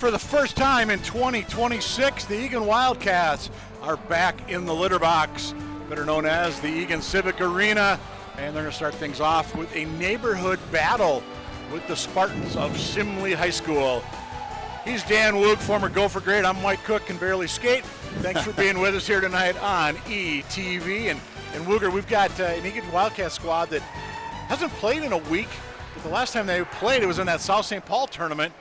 For the first time in 2026, the Eagan Wildcats are back in the litter box, better known as the Eagan Civic Arena, and they're going to start things off with a neighborhood battle with the Spartans of Simley High School. He's Dan Woog, former Gopher great. I'm Mike Cook, can barely skate. Thanks for being with us here tonight on ETV. And Wooger, we've got an Eagan Wildcat squad that hasn't played in a week, but the last time they played, it was in that South St. Paul tournament.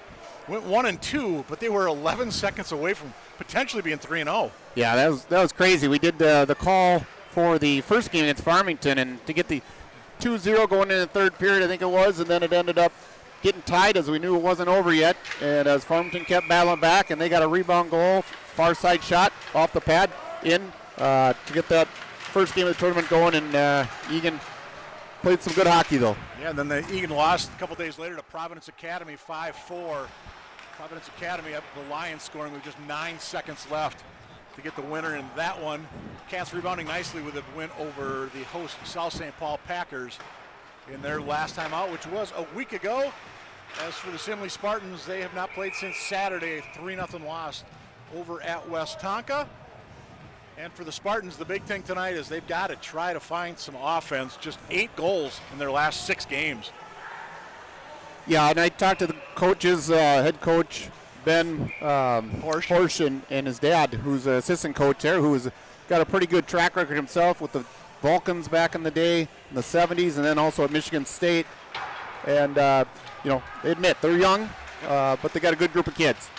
Went 1-2, but they were 11 seconds away from potentially being 3-0. Yeah, that was crazy. We did the call for the first game against Farmington, and to get the 2-0 going in the third period, I think it was, and then it ended up getting tied as we knew it wasn't over yet. And as Farmington kept battling back, and they got a rebound goal, far side shot off the pad in to get that first game of the tournament going, and Eagan played some good hockey though. Yeah, and then the Eagan lost a couple days later to Providence Academy 5-4. Providence Academy up the Lions scoring with just 9 seconds left to get the winner in that one. Cats rebounding nicely with a win over the host South St. Paul Packers in their last time out, which was a week ago. As for the Simley Spartans, they have not played since Saturday, 3-0 loss over at West Tonka. And for the Spartans, the big thing tonight is they've got to try to find some offense. Just 8 goals in their last 6 games. Yeah, and I talked to the coaches, head coach Ben Horsch and his dad, who's an assistant coach there, who's got a pretty good track record himself with the Vulcans back in the day, in the 70s, and then also at Michigan State. And, they admit they're young, but they got a good group of kids.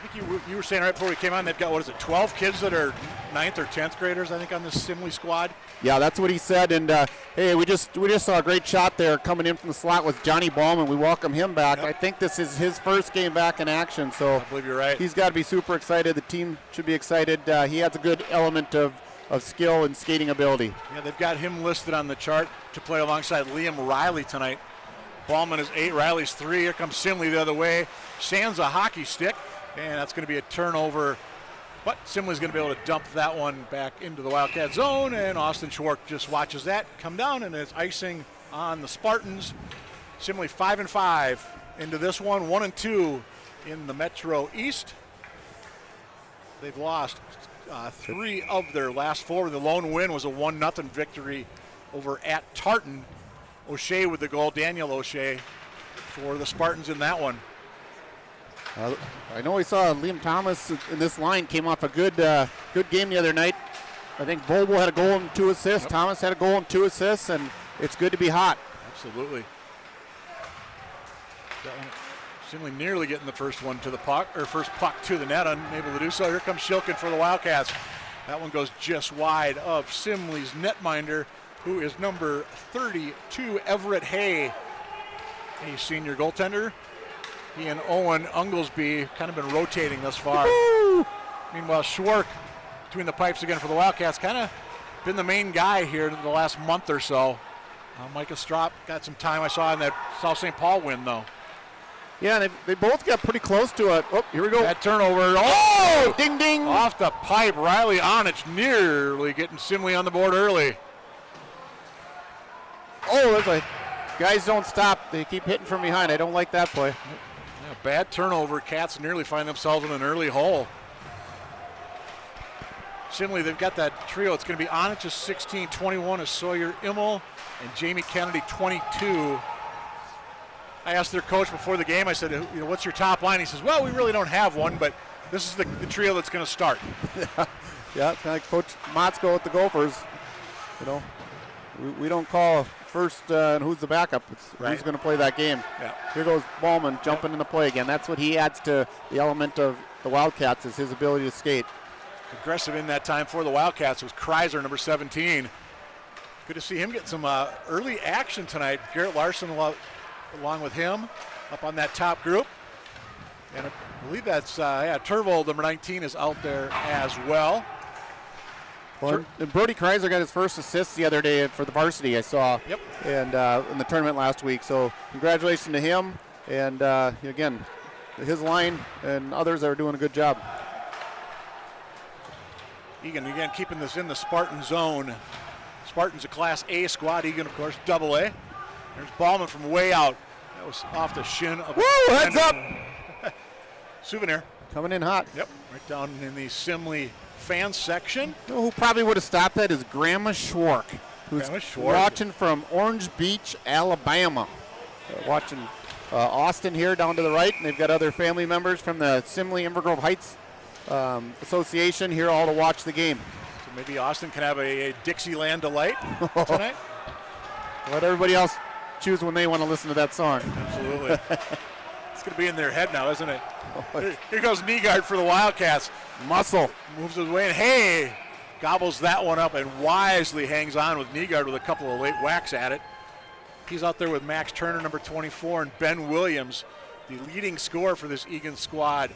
I think you were saying right before we came on, they've got, 12 kids that are 9th or 10th graders, I think, on this Simley squad. Yeah, that's what he said. And, hey, we just saw a great shot there coming in from the slot with Johnny Ballman. We welcome him back. Yep. I think this is his first game back in action, so I believe you're right. He's got to be super excited. The team should be excited. He has a good element of skill and skating ability. Yeah, they've got him listed on the chart to play alongside Liam Riley tonight. Ballman is 8, Riley's 3. Here comes Simley the other way. Sands a hockey stick. And that's going to be a turnover, but Simley's going to be able to dump that one back into the Wildcat zone, and Austin Schwartz just watches that come down, and it's icing on the Spartans. Simley 5-5 into this one, 1-2 in the Metro East. They've lost 3 of their last 4. The lone win was a 1-0 victory over at Tartan. O'Shea with the goal, Daniel O'Shea for the Spartans in that one. I know we saw Liam Thomas in this line came off a good game the other night. I think Bobo had a goal and 2 assists. Yep. Thomas had a goal and 2 assists, and it's good to be hot. Absolutely. Simley nearly getting the first one to the puck, or first puck to the net, unable to do so. Here comes Shilkin for the Wildcats. That one goes just wide of Simley's netminder, who is number 32, Everett Hay, a senior goaltender. He and Owen Unglesby kind of been rotating thus far. Woo-hoo! Meanwhile, Schwark between the pipes again for the Wildcats, kind of been the main guy here the last month or so. Micah Strop got some time I saw in that South St. Paul win, though. Yeah, they both got pretty close to it. Oh, here we go. That turnover. Oh! Ding, ding. Off the pipe. Riley Onich nearly getting Simley on the board early. Oh, there's a guys don't stop. They keep hitting from behind. I don't like that play. Yeah, bad turnover. Cats nearly find themselves in an early hole. Simley, they've got that trio. It's going to be Onich is 16, 21 is Sawyer Immel, and Jamie Kennedy 22. I asked their coach before the game, I said, what's your top line? He says, well, we really don't have one, but this is the trio that's going to start. Yeah, it's kind of like Coach Motzko with the Gophers. We don't call first and who's the backup. It's right. Who's going to play that game. Yeah. Here goes Ballman jumping into play again. That's what he adds to the element of the Wildcats is his ability to skate. Aggressive in that time for the Wildcats was Kreiser, number 17. Good to see him get some early action tonight. Garrett Larson along with him up on that top group. And I believe that's, Turvold, number 19, is out there as well. Well, and Brody Kreiser got his first assist the other day for the varsity, I saw. Yep. And in the tournament last week. So congratulations to him. And again, his line and others are doing a good job. Eagan again keeping this in the Spartan zone. Spartans a Class A squad. Eagan, of course, Double A. There's Ballman from way out. That was off the shin of Woo! Heads up! Souvenir. Coming in hot. Yep, right down in the Simley fan section. You know who probably would have stopped that is Grandma Schwark, who's watching from Orange Beach, Alabama. Watching Austin here down to the right, and they've got other family members from the Simley Inver Grove Heights Association here all to watch the game. So maybe Austin can have a Dixieland delight tonight. Let everybody else choose when they want to listen to that song. Absolutely. It's going to be in their head now, isn't it? Here goes Nygaard for the Wildcats. Muscle. Moves his way, and hey, gobbles that one up and wisely hangs on with Nygaard with a couple of late whacks at it. He's out there with Max Turner, number 24, and Ben Williams, the leading scorer for this Eagan squad.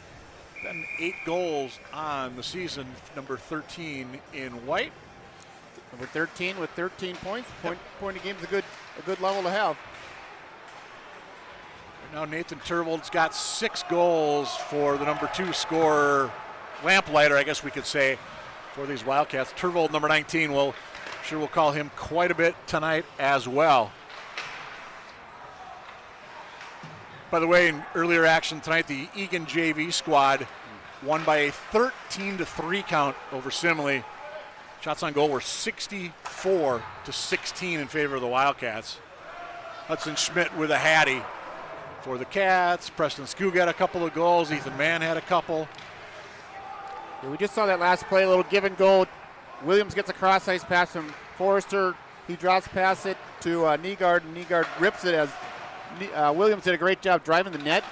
Ben 8 goals on the season, number 13 in white. Number 13 with 13 points. Point a game is a good level to have. Now Nathan Turvold's got 6 goals for the number 2 scorer, lamplighter, I guess we could say, for these Wildcats. Turvold, number 19, we'll call him quite a bit tonight as well. By the way, in earlier action tonight, the Eagan JV squad won by a 13-3 count over Simley. Shots on goal were 64-16 in favor of the Wildcats. Hudson Schmidt with a hattie for the Cats. Preston Skoog had a couple of goals. Ethan Mann had a couple. Yeah, we just saw that last play, a little give and go. Williams gets a cross-ice pass from Forrester. He drops past it to Nygaard, and Nygaard rips it as Williams did a great job driving the net.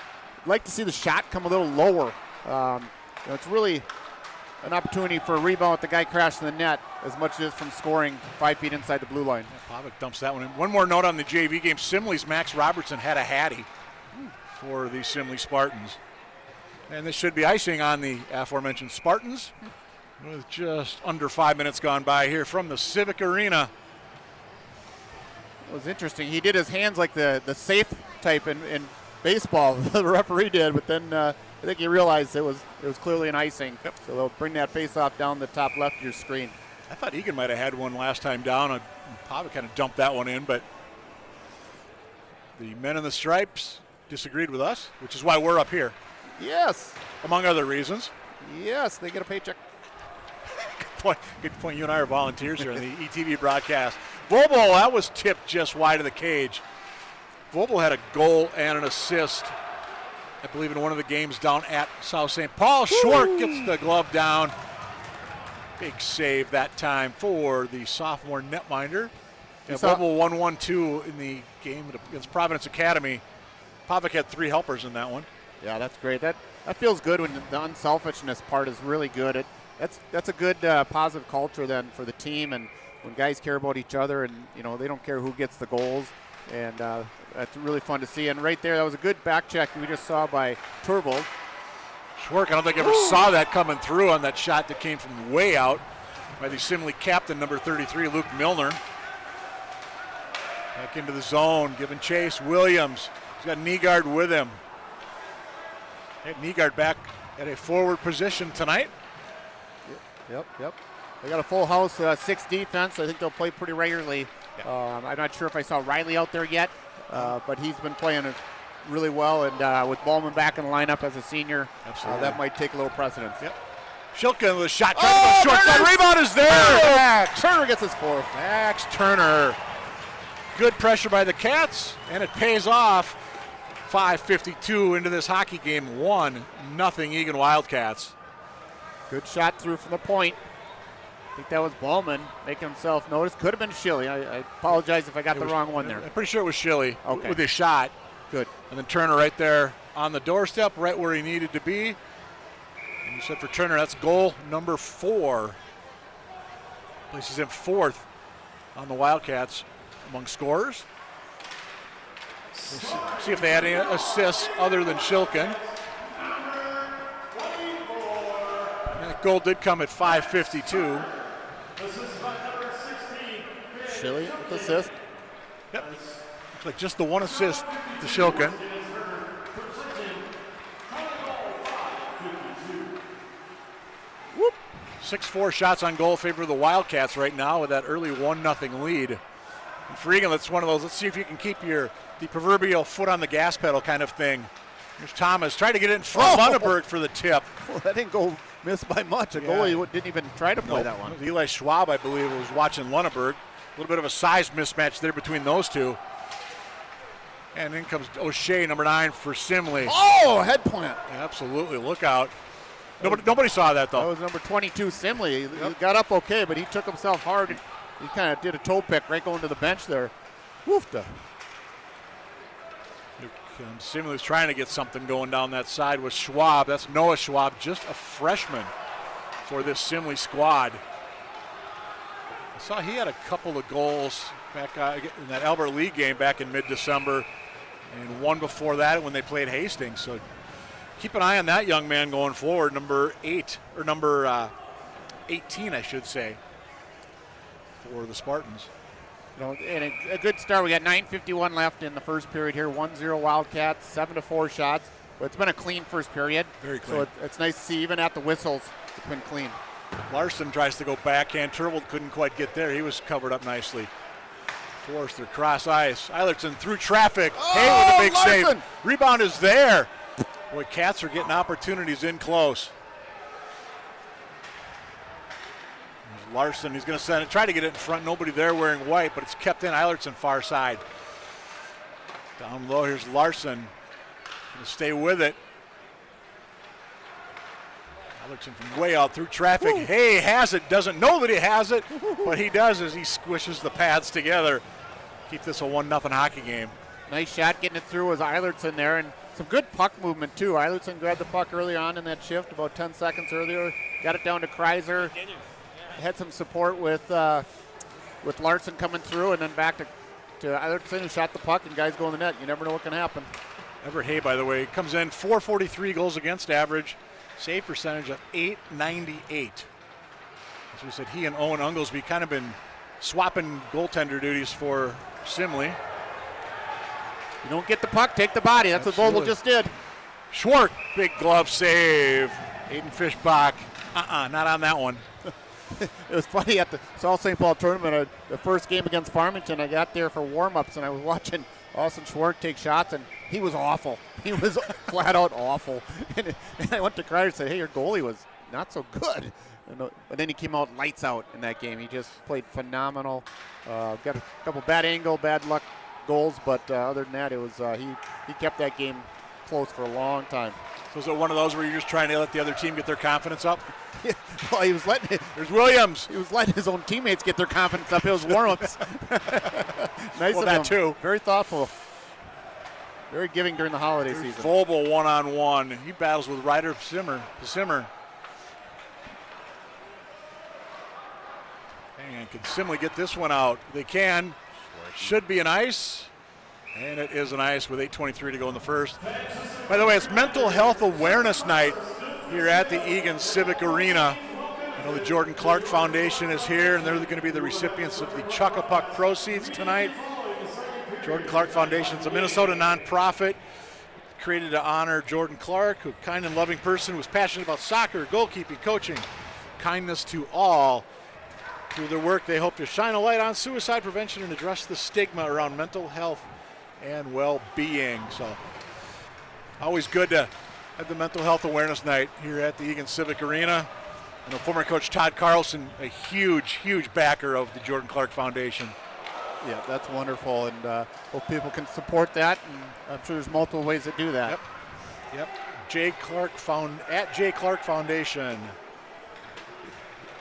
I'd like to see the shot come a little lower. It's really an opportunity for a rebound with the guy crashing the net as much as from scoring 5 feet inside the blue line. Yeah, Pavic dumps that one in. One more note on the JV game. Simley's Max Robertson had a hattie for the Simley Spartans. And this should be icing on the aforementioned Spartans with just under 5 minutes gone by here from the Civic Arena. It was interesting. He did his hands like the safe type in baseball, the referee did, but then I think he realized it was clearly an icing. Yep. So they'll bring that face-off down the top left of your screen. I thought Eagan might have had one last time down. Pavic kind of dumped that one in, but the men in the stripes disagreed with us, which is why we're up here. Yes. Among other reasons. Yes, they get a paycheck. Good point. You and I are volunteers here in the ETV broadcast. Vobel, that was tipped just wide of the cage. Vobel had a goal and an assist, I believe, in one of the games down at South St. Paul. Schwark gets the glove down. Big save that time for the sophomore netminder. Yeah, Vobel 1-1-2 in the game against Providence Academy. Pavic had 3 helpers in that one. Yeah, that's great. That feels good when the unselfishness part is really good. That's a good positive culture then for the team, and when guys care about each other and they don't care who gets the goals, and that's really fun to see. And right there, that was a good back check we just saw by Turvold. Schwark, I don't think I ever saw that coming through on that shot that came from way out by the Simley captain, number 33, Luke Milner. Back into the zone, giving chase. Williams, he's got Nygaard with him. Nygaard back at a forward position tonight. Yep. They got a full house, 6 defense. I think they'll play pretty regularly. Yeah. I'm not sure if I saw Riley out there yet, but he's been playing it really well. And with Ballman back in the lineup as a senior, that might take a little precedence. Yep. Shilkin with a shot. Short side rebound is there. Turner gets his 4th. Max Turner. Good pressure by the Cats, and it pays off. 5:52 into this hockey game. 1-0 Eagan Wildcats. Good shot through from the point. I think that was Ballman making himself notice. Could have been Schilly. I apologize if I got the wrong one there. I'm pretty sure it was Schilly with his shot. Good. And then Turner right there on the doorstep, right where he needed to be. And you said for Turner, that's goal number 4. Places him 4th on the Wildcats among scorers. We'll see if they had any assists other than Shilkin. That goal did come at 5:52. Schilly with assist. Yep. Looks like just the one assist to Shilkin. Whoop. 6-4 shots on goal in favor of the Wildcats right now with that early 1-0 lead. And for Eagan, that's one of those, let's see if you can keep the proverbial foot on the gas pedal kind of thing. Here's Thomas, trying to get it in front of Lundeberg for the tip. Well, that didn't go miss by much. A goalie didn't even try to play that one. Eli Schwab, I believe, was watching Lundeberg. A little bit of a size mismatch there between those two. And in comes O'Shea, number 9 for Simley. Oh, head plant. Absolutely, look out. Nobody saw that, though. That was number 22, Simley. He got up okay, but he took himself hard. He kind of did a toe pick right going to the bench there. Woofda. Simley's trying to get something going down that side with Schwab. That's Noah Schwab, just a freshman for this Simley squad. I saw he had a couple of goals back in that Albert League game back in mid-December, and one before that when they played Hastings. So keep an eye on that young man going forward, number 18, I should say, for the Spartans. You know, and a good start. We got 9:51 left in the first period here. 1-0 Wildcats, 7-4 shots. But it's been a clean first period. Very clean. So it's nice to see even at the whistles, it's been clean. Larson tries to go backhand. Turvold couldn't quite get there. He was covered up nicely. Forster cross ice. Eilertson through traffic. Hay with a big save. Rebound is there. Boy, Cats are getting opportunities in close. There's Larson. He's going to send it. Try to get it in front. Nobody there wearing white, but it's kept in. Eilertson far side. Down low. Here's Larson. Going to stay with it. Eilertson from way out through traffic. Woo. Hay has it. Doesn't know that he has it, but he does as he squishes the pads together. Keep this a 1-0 hockey game. Nice shot getting it through was Eilertson there, and some good puck movement too. Eilertson grabbed the puck early on in that shift, about 10 seconds earlier. Got it down to Kreiser. Had some support with Larson coming through, and then back to Eilertson, who shot the puck, and guys go in the net. You never know what can happen. Everett Hay, by the way, comes in .443 goals against average. Save percentage of .898. As we said, he and Owen Unglesby kind of been swapping goaltender duties for Simley. You don't get the puck, take the body. That's Absolutely. What Vogel just did. Schwartz, big glove save. Aiden Fischbach, not on that one. It was funny at the South St. Paul tournament, the first game against Farmington. I got there for warm-ups, and I was watching Austin Schwartz take shots, and he was awful. He was flat out awful. And I went to Kreider and said, hey, your goalie was not so good. But then he came out lights out in that game. He just played phenomenal. Got a couple bad angle, bad luck goals, but other than that, it was he kept that game close for a long time. So is it one of those where you're just trying to let the other team get their confidence up? Yeah, well, he was letting There's Williams. He was letting his own teammates get their confidence up. It was warm-ups. Nice of him. Too. Very thoughtful. Very giving during the holiday season. Vogel one-on-one. He battles with Ryder Simmer. And can Simley get this one out? They can. Should be an ice. And it is an ice with 8:23 to go in the first. By the way, it's Mental Health Awareness Night here at the Eagan Civic Arena. I know the Jordan Clark Foundation is here, and they're going to be the recipients of the Chuck-a-Puck proceeds tonight. Jordan Clark Foundation is a Minnesota nonprofit created to honor Jordan Clark, a kind and loving person who was passionate about soccer, goalkeeping, coaching, kindness to all. Through their work, they hope to shine a light on suicide prevention and address the stigma around mental health and well-being. So always good to have the Mental Health Awareness Night here at the Eagan Civic Arena. And former coach Todd Carlson, a huge, huge backer of the Jordan Clark Foundation. Yeah, that's wonderful, and hope people can support that, and I'm sure there's multiple ways to do that. Yep. J. Clark at J. Clark Foundation.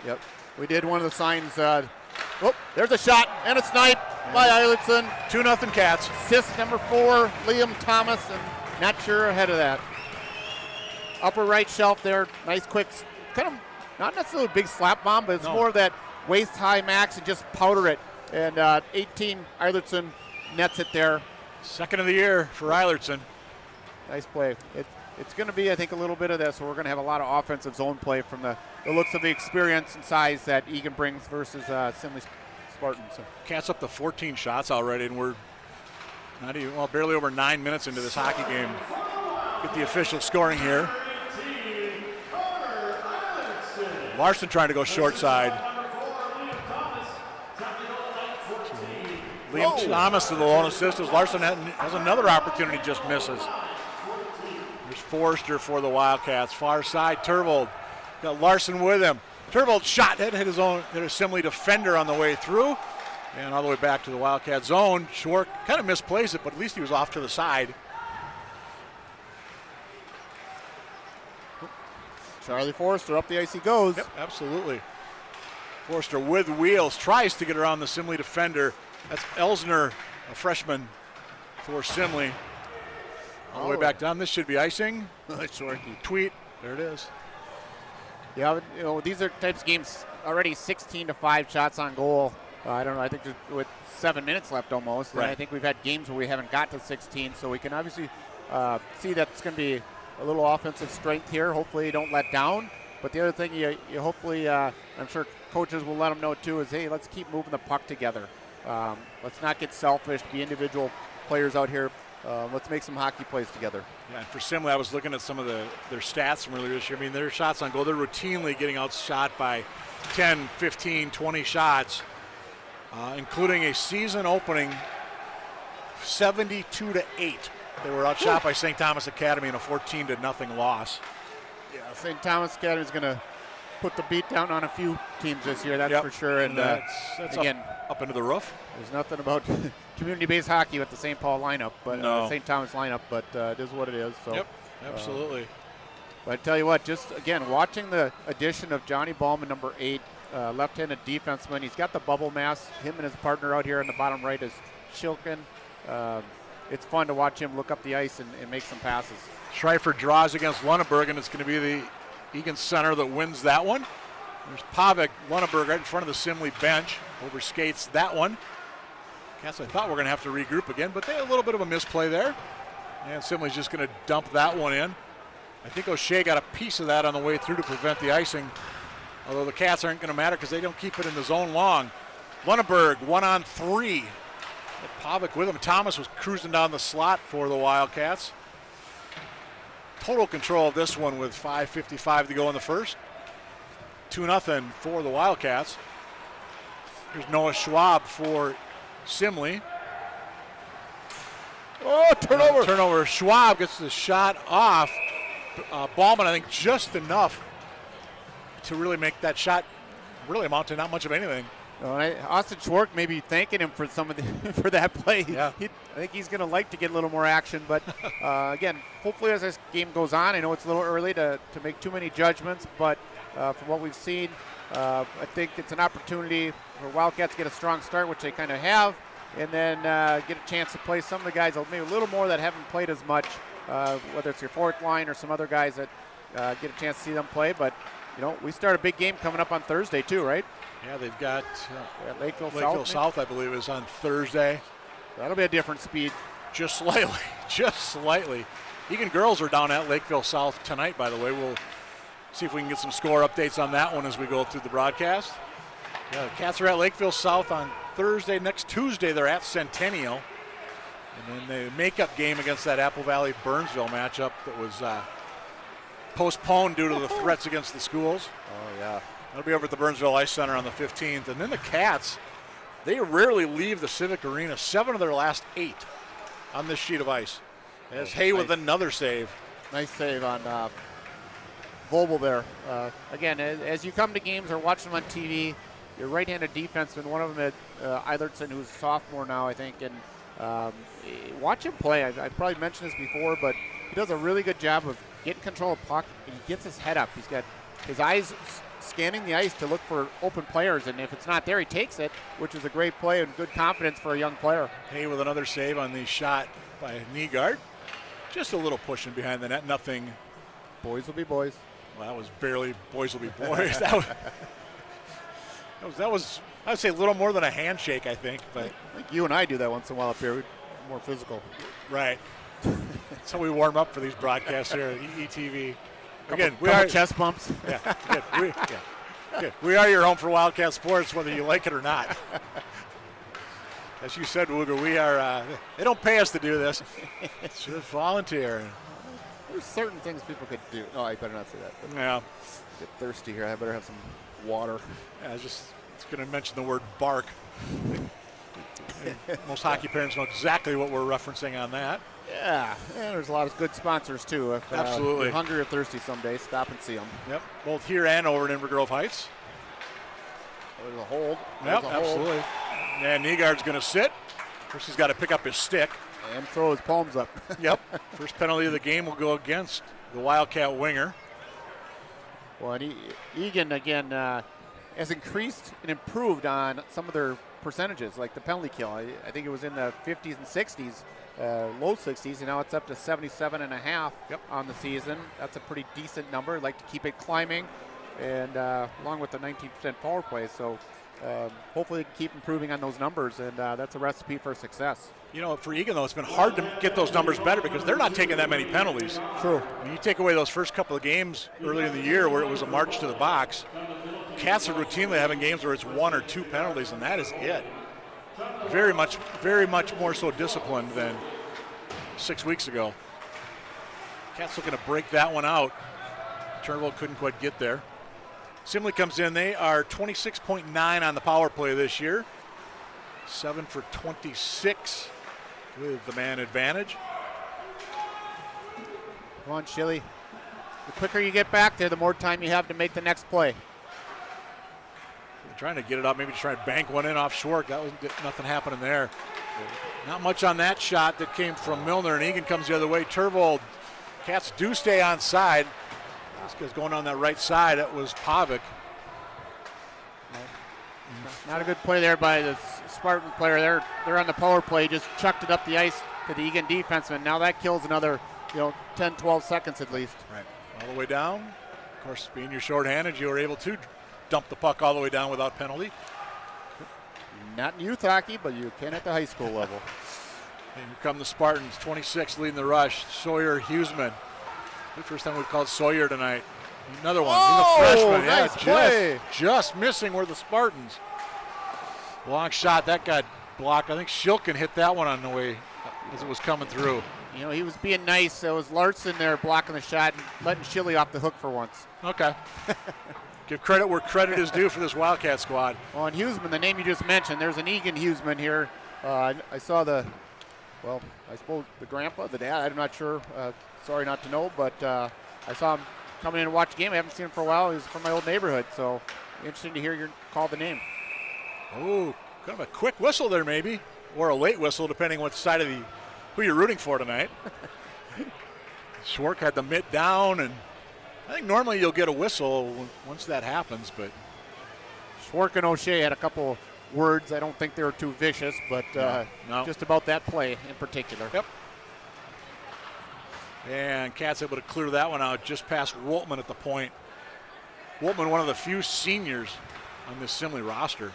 Yep. We did one of the signs. There's a shot and a snipe by Eilertson. 2-0 Cats. Assist number 4, Liam Thomas, and not sure ahead of that. Upper right shelf there. Nice quick, kind of not necessarily a big slap bomb, but it's more of that waist high max and just powder it. And 18, Eilertson nets it there. Second of the year for Eilertson. Nice play. It's going to be, I think, a little bit of this. So we're going to have a lot of offensive zone play from the looks of the experience and size that Eagan brings versus Simley Spartans. So. Cats up to 14 shots already, and we're barely over 9 minutes into this hockey game. Get the official scoring here. Larson trying to go short side. Liam Thomas to the lone assist as Larson has another opportunity, just misses. Forrester for the Wildcats. Far side, Turvold. Got Larson with him. Turvold shot, hit his Simley defender on the way through. And all the way back to the Wildcat zone. Schwark kind of misplaced it, but at least he was off to the side. Charlie Forrester, up the ice he goes. Yep, absolutely. Forrester with wheels, tries to get around the Simley defender. That's Elsner, a freshman for Simley. All the way back down. This should be icing. Shorty. Tweet. There it is. Yeah, these are types of games already 16-5 shots on goal. I don't know. I think with 7 minutes left almost. Right. And I think we've had games where we haven't got to 16, so we can obviously see that it's going to be a little offensive strength here. Hopefully you don't let down. But the other thing you hopefully, I'm sure coaches will let them know too, is, hey, let's keep moving the puck together. Let's not get selfish, be individual players out here. Let's make some hockey plays together. Yeah, and for Simley, I was looking at some of their stats from earlier this year. I mean, their shots on goal, they're routinely getting outshot by 10, 15, 20 shots, including a season opening 72-8. They were outshot by St. Thomas Academy in a 14-0 loss. Yeah, St. Thomas Academy is going to put the beat down on a few teams this year, that's for sure. And that's again up into the roof. There's nothing about community-based hockey with the St. Paul lineup, but St. Thomas lineup, but it is what it is. So, yep, absolutely. But I tell you what, just again watching the addition of Johnny Ballman, number 8, left-handed defenseman. He's got the bubble mask. Him and his partner out here in the bottom right is Shilkin. It's fun to watch him look up the ice and make some passes. Schreifer draws against Lunenburg, and it's going to be the Eagan center that wins that one. There's Pavic, Lunenburg right in front of the Simley bench. Overskates that one. Cats, I thought we're going to have to regroup again, but they had a little bit of a misplay there. And Simley's just going to dump that one in. I think O'Shea got a piece of that on the way through to prevent the icing. Although the Cats aren't going to matter because they don't keep it in the zone long. Lunenburg 1-on-3. Pavic with him. Thomas was cruising down the slot for the Wildcats. Total control of this one with 5:55 to go in the first. 2-0 for the Wildcats. Here's Noah Schwab for Simley. Oh, turnover. Turnover. Schwab gets the shot off. Ballman, I think, just enough to really make that shot really amount to not much of anything. Austin Schwark may be thanking him for some of for that play. Yeah. I think he's going to like to get a little more action. But again, hopefully as this game goes on, I know it's a little early to make too many judgments, but from what we've seen, I think it's an opportunity for Wildcats to get a strong start, which they kind of have, and then get a chance to play some of the guys maybe a little more that haven't played as much, whether it's your fourth line or some other guys that get a chance to see them play. But we start a big game coming up on Thursday too, right? Yeah, they've got Lakeville South, I believe, is on Thursday. That'll be a different speed. Just slightly, just slightly. Eagan girls are down at Lakeville South tonight, by the way. We'll see if we can get some score updates on that one as we go through the broadcast. Yeah, the Cats are at Lakeville South on Thursday. Next Tuesday, they're at Centennial. And then the makeup game against that Apple Valley-Burnsville matchup that was postponed due to the threats against the schools. Oh, yeah. That'll be over at the Burnsville Ice Center on the 15th. And then the Cats, they rarely leave the Civic Arena. 7 of their last 8 on this sheet of ice. As Hay with another save. Nice save on Vobel there. Again, as you come to games or watch them on TV, your right-handed defenseman, one of them, Eilertson, who's a sophomore now, I think, and watch him play. I've probably mentioned this before, but he does a really good job of getting control of the puck, and he gets his head up. He's got his eyes scanning the ice to look for open players, and if it's not there, he takes it, which is a great play and good confidence for a young player. Hay with another save on the shot by Nygaard. Just a little pushing behind the net, nothing. Boys will be boys. Well, that was barely boys will be boys. that was I would say a little more than a handshake, I think. But I think you and I do that once in a while up here. We're more physical. Right. That's how we warm up for these broadcasts here at ETV. Again, we are chest bumps. Yeah, good. Good. We are your home for Wildcat sports, whether you like it or not. As you said, Wooger, we are. They don't pay us to do this. It's just volunteer. There's certain things people could do. Oh, I better not say that. Yeah. Get thirsty here. I better have some water. Yeah, I was going to mention the word bark. Most hockey parents know exactly what we're referencing on that. Yeah, and there's a lot of good sponsors too. If Absolutely. you're hungry or thirsty someday, stop and see them. Yep, both here and over in Inver Grove Heights. There's a hold. Yep, absolutely. And Nygaard's going to sit. First, he's got to pick up his stick. And throw his palms up. Yep. First penalty of the game will go against the Wildcat winger. Well, and Eagan, again, has increased and improved on some of their percentages, like the penalty kill. I think it was in the 50s and 60s, low 60s, and now it's up to 77.5 on the season. That's a pretty decent number. I'd like to keep it climbing, and along with the 19% power play. So hopefully they can keep improving on those numbers, and that's a recipe for success. You know, for Eagan, though, it's been hard to get those numbers better because they're not taking that many penalties. True. When you take away those first couple of games earlier in the year where it was a march to the box, Cats are routinely having games where it's 1 or 2 penalties, and that is it. Very much more so disciplined than 6 weeks ago. Cats looking to break that one out. Turnbull couldn't quite get there. Simley comes in. They are 26.9 on the power play this year. 7 for 26 with the man advantage. Come on, Shilly. The quicker you get back there, the more time you have to make the next play. Trying to get it up, maybe try and bank one in off Schwark. That was nothing happening there. Not much on that shot that came from Milner, and Eagan comes the other way. Turvold, Cats do stay on side. This guy's going on that right side. That was Pavic. Not a good play there by the Spartan player. They're on the power play, just chucked it up the ice to the Eagan defenseman. Now that kills another 10, 12 seconds at least. Right, all the way down. Of course, being you're shorthanded, you were able to dump the puck all the way down without penalty. Not in youth hockey, but you can at the high school level. And here come the Spartans, 26 leading the rush. Sawyer Huseman. The first time we've called Sawyer tonight. Another one. Oh, he's a freshman. nice play. Just missing were the Spartans. Long shot. That got blocked. I think Shilkin hit that one on the way as it was coming through. He was being nice. It was Larson there blocking the shot and letting Shilly off the hook for once. Okay. Give credit where credit is due for this Wildcat squad. Well, and Huseman, the name you just mentioned, there's an Eagan Huseman here. I saw I suppose the grandpa, the dad, I'm not sure. Sorry not to know, but I saw him coming in and watch the game. I haven't seen him for a while. He's from my old neighborhood, so interesting to hear you call the name. Oh, kind of a quick whistle there maybe, or a late whistle depending what side of who you're rooting for tonight. Schwark had the mitt down, and I think normally you'll get a whistle once that happens, but Schwark and O'Shea had a couple words. I don't think they were too vicious, but no. Just about that play in particular. Yep. And Cats able to clear that one out just past Woltman at the point. Woltman, one of the few seniors on this Simley roster.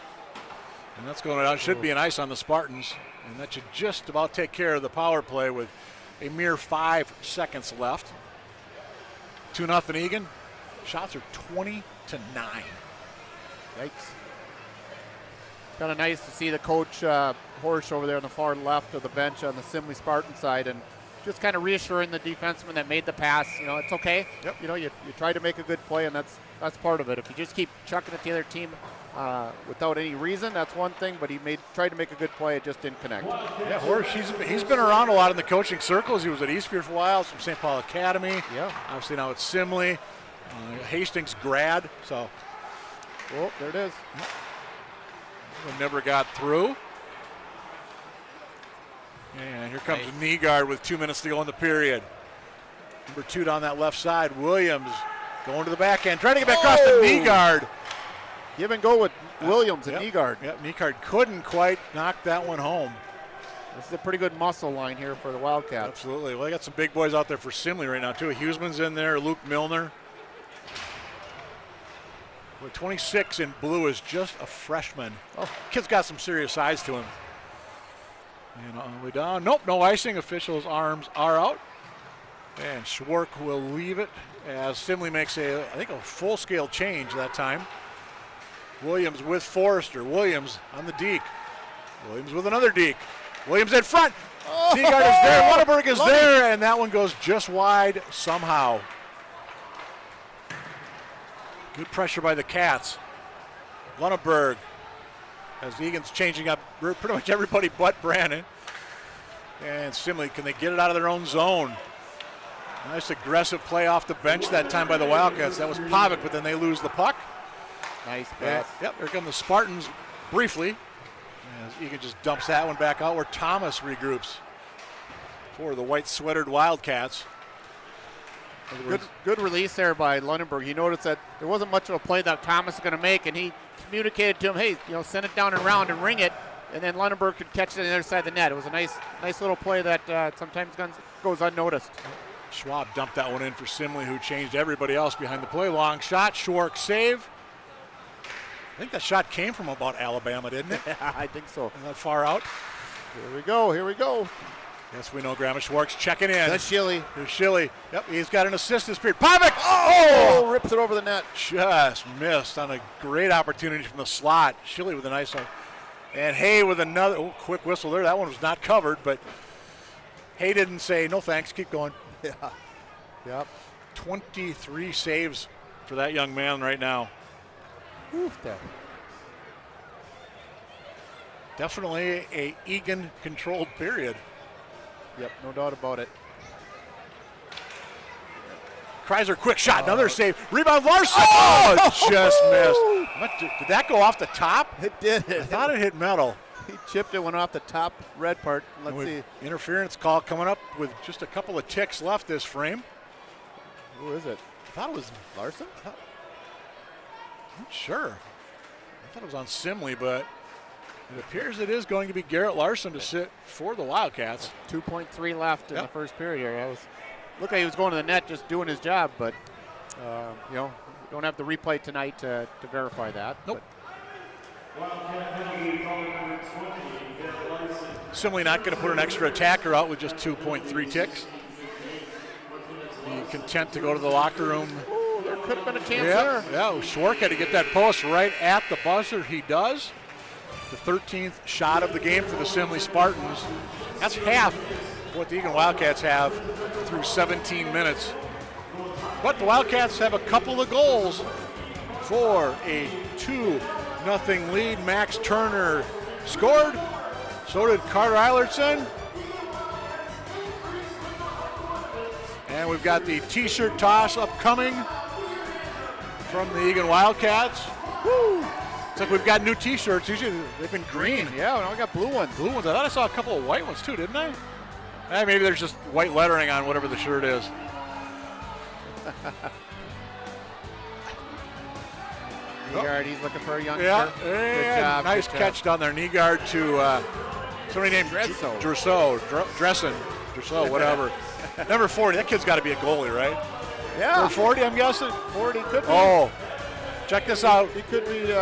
And that's going out. Should be an ice on the Spartans. And that should just about take care of the power play with a mere 5 seconds left. 2-0 Eagan. Shots are 20-9. Yikes. Kind of nice to see the coach Horsch over there on the far left of the bench on the Simley Spartan side, and just kind of reassuring the defenseman that made the pass. It's okay. Yep. You try to make a good play, and that's part of it. If you just keep chucking it to the other team without any reason, that's one thing. But he tried to make a good play. It just didn't connect. Yeah, Horsch, he's been around a lot in the coaching circles. He was at Eastfield for a while, from St. Paul Academy. Yeah. Obviously now at Simley, Hastings grad. So, there it is. Never got through. And here comes Nygaard with 2 minutes to go in the period. Number 2 down that left side. Williams going to the backhand, trying to get back across to Nygaard. Give and go with Williams and Nygaard. Yep, Nygaard couldn't quite knock that one home. This is a pretty good muscle line here for the Wildcats. Absolutely. Well, they got some big boys out there for Simley right now, too. Huseman's in there, Luke Milner. With 26 in blue is just a freshman. Kid's got some serious size to him. And all the way down. Nope, no icing. Officials' arms are out. And Schwark will leave it as Simley makes I think a full-scale change that time. Williams with Forrester. Williams on the deke. Williams with another deke. Williams in front. Nygaard is there. Lunenburg is there. And that one goes just wide somehow. Good pressure by the Cats. Lunenburg as Egan's changing up pretty much everybody but Brandon. And Simley, can they get it out of their own zone? Nice aggressive play off the bench that time by the Wildcats. That was Pavic, but then they lose the puck. Nice pass. Yep, here come the Spartans briefly. As Egan just dumps that one back out where Thomas regroups for the white sweatered Wildcats. Good release there by Lunenburg. He noticed that there wasn't much of a play that Thomas was going to make, and he communicated to him, hey, send it down and round and ring it, and then Lunenburg could catch it on the other side of the net. It was a nice little play that sometimes goes unnoticed. Schwab dumped that one in for Simley, who changed everybody else behind the play. Long shot, Schwark save. I think that shot came from about Alabama, didn't it? I think so. Not that far out. Here we go. Yes, we know Grandma Schwark's checking in. That's Shilly. Here's Shilly. Yep, he's got an assist this period. Pavic! Oh! Rips it over the net. Just missed on a great opportunity from the slot. Shilly with a nice one. And Hay with another quick whistle there. That one was not covered, but Hay didn't say, no thanks, keep going. Yeah. Yep. 23 saves for that young man right now. Oof, that. Definitely a Egan-controlled period. Yep, no doubt about it. Kreiser, quick shot, another save. Rebound, Larson. Oh, just missed. Did that go off the top? It did. I thought it hit metal. He chipped it, went off the top red part. Let's see. Interference call coming up with just a couple of ticks left this frame. Who is it? I thought it was Larson? I'm not sure. I thought it was on Simley, but it appears it is going to be Garrett Larson to sit for the Wildcats. 2.3 left in the first period here. Looked like he was going to the net just doing his job, but, don't have the replay tonight to verify that. Nope. Simley not going to put an extra attacker out with just 2.3 ticks. Be content to go to the locker room. Oh, there could have been a chance there. Yeah, Schwark had to get that post right at the buzzer. He does. The 13th shot of the game for the Simley Spartans. That's half what the Eagan Wildcats have through 17 minutes. But the Wildcats have a couple of goals for a 2-0 lead. Max Turner scored. So did Carter Eilertson. And we've got the t-shirt toss upcoming from the Eagan Wildcats. Woo! It's like we've got new t-shirts. Usually they've been green. Yeah, now we got blue ones. Blue ones. I thought I saw a couple of white ones too, didn't I? Maybe there's just white lettering on whatever the shirt is. Nygaard, he's looking for a youngster. Yeah, Good job. Nice catch down there. Nygaard to somebody named Dresseau, whatever. Number 40. That kid's got to be a goalie, right? Yeah. Number 40, I'm guessing. 40 could be. Oh, check this out. He could be.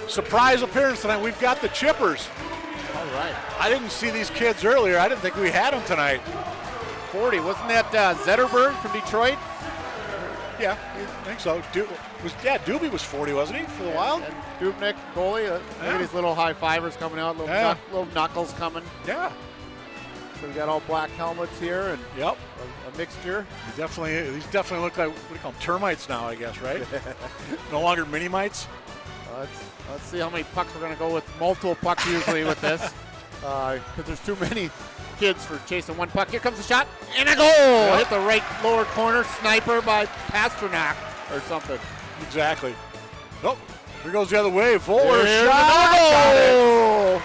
Surprise appearance tonight. We've got the Chippers. All right. I didn't see these kids earlier. I didn't think we had them tonight. 40. Wasn't that Zetterberg from Detroit? Yeah, I think so. Doobie was 40, wasn't he, for the Wild? And Dubnik, goalie. Look at these little high fivers coming out, little knuckles coming. Yeah. So we got all black helmets here and Yep. a mixture. These definitely look like, what do you call them, termites now, I guess, right? No longer mini-mites. Let's see how many pucks we're going to go with. Multiple pucks usually with this, because there's too many kids for chasing one puck. Here comes the shot, and a goal! Yep. Hit the right lower corner, sniper by Pasternak or something. Exactly. Oh, here goes the other way. Voller There's shot. another goal!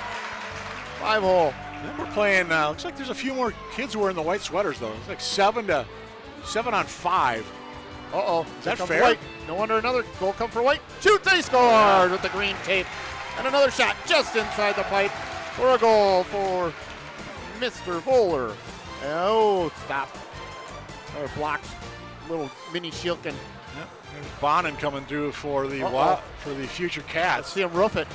5-hole. Then we're playing, looks like there's a few more kids who are in the white sweaters, though. It's like 7 on 5. Uh-oh. Is that Comes fair? White. No wonder another goal come for White. Shoots, they scored with the green tape. And another shot just inside the pipe for a goal for Mr. Voller. Oh, stop. Another blocked little mini Shilkin. Yep. There's Bonin coming through for the future Let's Cats. see him roof it.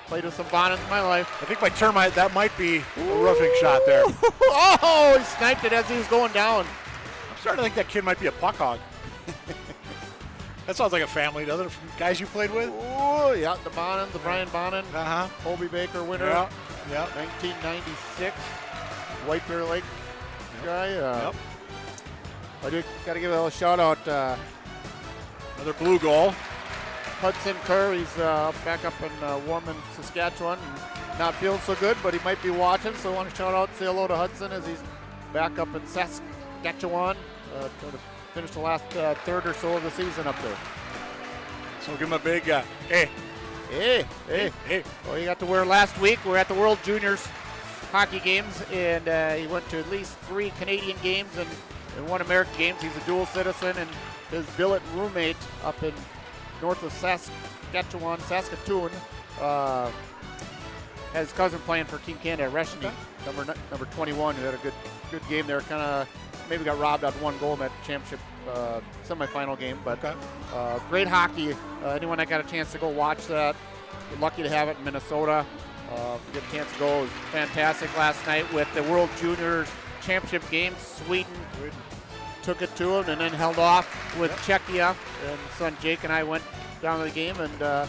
Played with some Bonins in my life. I think by termite, that might be a roofing shot there. Oh, he sniped it as he was going down. I'm starting to think that kid might be a puck hog. That sounds like a family, doesn't it? From guys you played with? Oh, yeah, the Bonins, the Brian Bonin. Uh-huh. Colby Baker winner. Yeah. 1996. White Bear Lake guy. Yep. I got to give a little shout out. Another blue goal. Hudson Kerr. He's back up in Warman, Saskatchewan, and not feeling so good, but he might be watching. So I want to shout out, say hello to Hudson as he's back up in Saskatchewan, trying to finish the last third or so of the season up there. So give him a big hey. Hey. Well, he got to wear last week. We're at the World Juniors hockey games, and he went to at least 3 Canadian games and 1 American games. He's a dual citizen, and his billet roommate up in north of Saskatoon, has his cousin playing for Team Canada, Reshny, number 21, who had a good game there. Kind of maybe got robbed on 1 goal in that championship semifinal game, but great hockey. Anyone that got a chance to go watch that, we're lucky to have it in Minnesota. If you get a chance to go, it was fantastic last night with the World Juniors Championship game. Sweden took it to them and then held off with Czechia, and son Jake and I went down to the game, and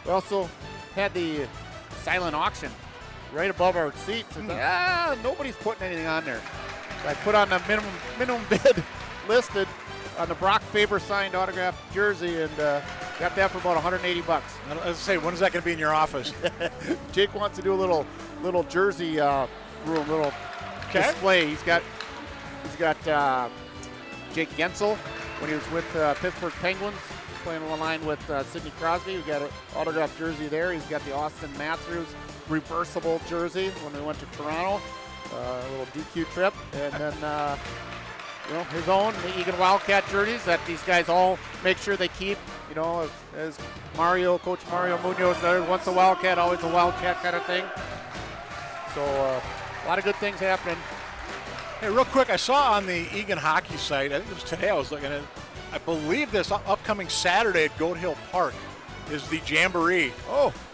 we also had the silent auction right above our seats, and nobody's putting anything on there. So I put on the minimum bid listed on the Brock Faber signed autographed jersey, and got that for about $180. I was going to say, when is that going to be in your office? Jake wants to do a little jersey room, little display. He's got Jake Gensel when he was with Pittsburgh Penguins, playing on the line with Sidney Crosby. We got an autographed jersey there. He's got the Austin Matthews reversible jersey when we went to Toronto, a little DQ trip, and then his own, the Eagan Wildcat jerseys that these guys all make sure they keep. As Coach Mario Munoz said, once a Wildcat, always a Wildcat kind of thing. So a lot of good things happening. Hey, real quick, I saw on the Eagan hockey site, I think it was today, I was looking at, I believe this upcoming Saturday at Goat Hill Park is the Jamboree.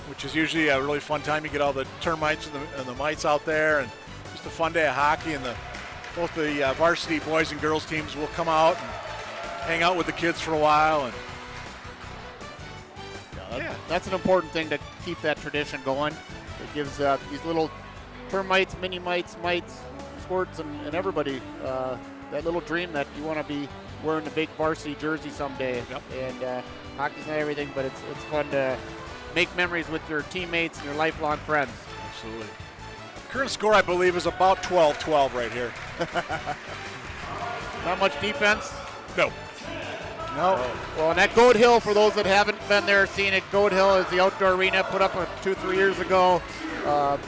Which is usually a really fun time. You get all the termites and the mites out there, and just a fun day of hockey. And both the varsity boys and girls teams will come out and hang out with the kids for a while. And that's an important thing to keep that tradition going. It gives these little termites, mini mites, squirts, and everybody that little dream that you want to be wearing the big varsity jersey someday. Yep. And hockey's not everything, but it's fun to make memories with your teammates and your lifelong friends. Absolutely. Current score, I believe, is about 12-12 right here. Not much defense? No. Well, and at Goat Hill, for those that haven't been there, seen it, Goat Hill is the outdoor arena put up 2-3 years ago.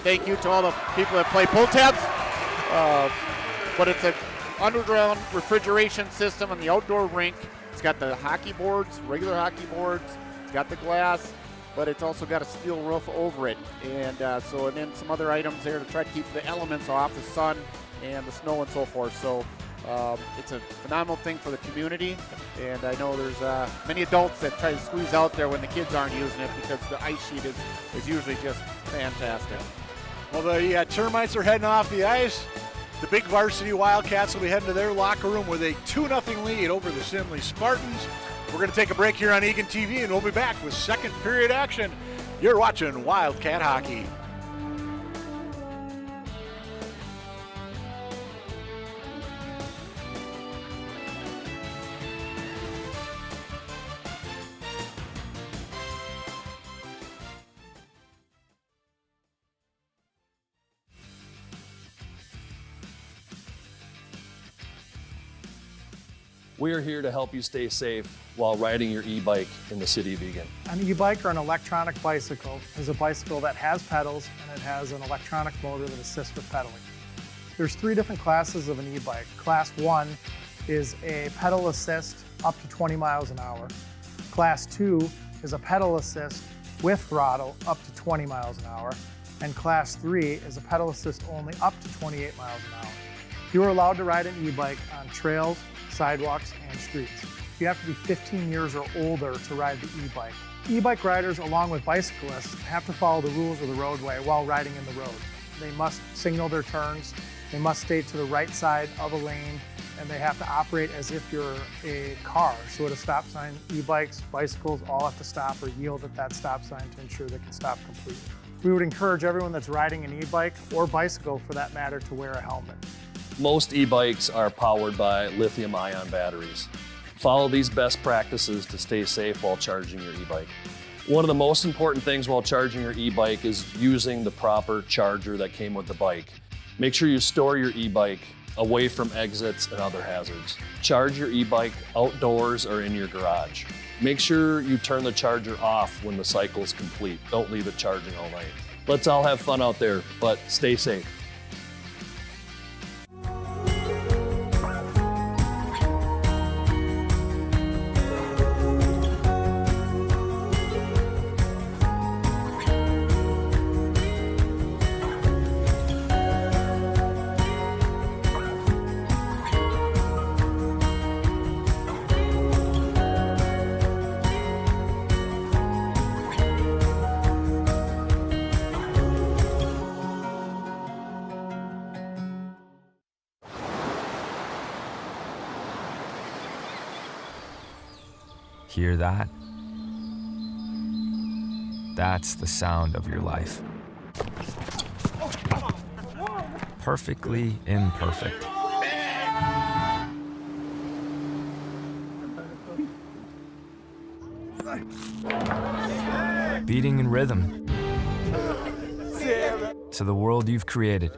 Thank you to all the people that play pull tabs. But it's an underground refrigeration system on the outdoor rink. It's got the hockey boards, regular hockey boards. It's got the glass, but it's also got a steel roof over it. And and then some other items there to try to keep the elements off, the sun and the snow and so forth. So it's a phenomenal thing for the community. And I know there's many adults that try to squeeze out there when the kids aren't using it, because the ice sheet is usually just fantastic. Well, the termites are heading off the ice. The big varsity Wildcats will be heading to their locker room with a 2-0 lead over the Simley Spartans. We're going to take a break here on Eagan TV, and we'll be back with second period action. You're watching Wildcat Hockey. We are here to help you stay safe while riding your e-bike in the city of Eagan. An e-bike or an electronic bicycle is a bicycle that has pedals and it has an electronic motor that assists with pedaling. There's 3 different classes of an e-bike. Class 1 is a pedal assist up to 20 miles an hour. Class 2 is a pedal assist with throttle up to 20 miles an hour. And Class 3 is a pedal assist only up to 28 miles an hour. You are allowed to ride an e-bike on trails, sidewalks, and streets. You have to be 15 years or older to ride the e-bike. E-bike riders, along with bicyclists, have to follow the rules of the roadway while riding in the road. They must signal their turns, they must stay to the right side of a lane, and they have to operate as if you're a car. So at a stop sign, e-bikes, bicycles all have to stop or yield at that stop sign to ensure they can stop completely. We would encourage everyone that's riding an e-bike, or bicycle for that matter, to wear a helmet. Most e-bikes are powered by lithium-ion batteries. Follow these best practices to stay safe while charging your e-bike. One of the most important things while charging your e-bike is using the proper charger that came with the bike. Make sure you store your e-bike away from exits and other hazards. Charge your e-bike outdoors or in your garage. Make sure you turn the charger off when the cycle is complete. Don't leave it charging all night. Let's all have fun out there, but stay safe. Hear that? That's the sound of your life. Perfectly imperfect. Beating in rhythm to the world you've created.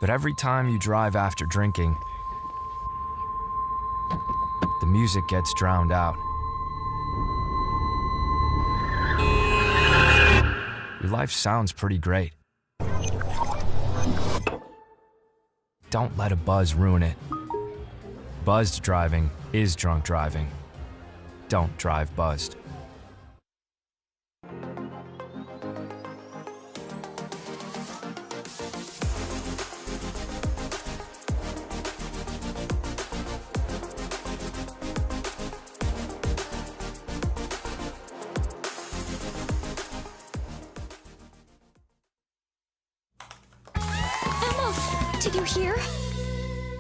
But every time you drive after drinking, the music gets drowned out. Your life sounds pretty great. Don't let a buzz ruin it. Buzzed driving is drunk driving. Don't drive buzzed. Did you hear?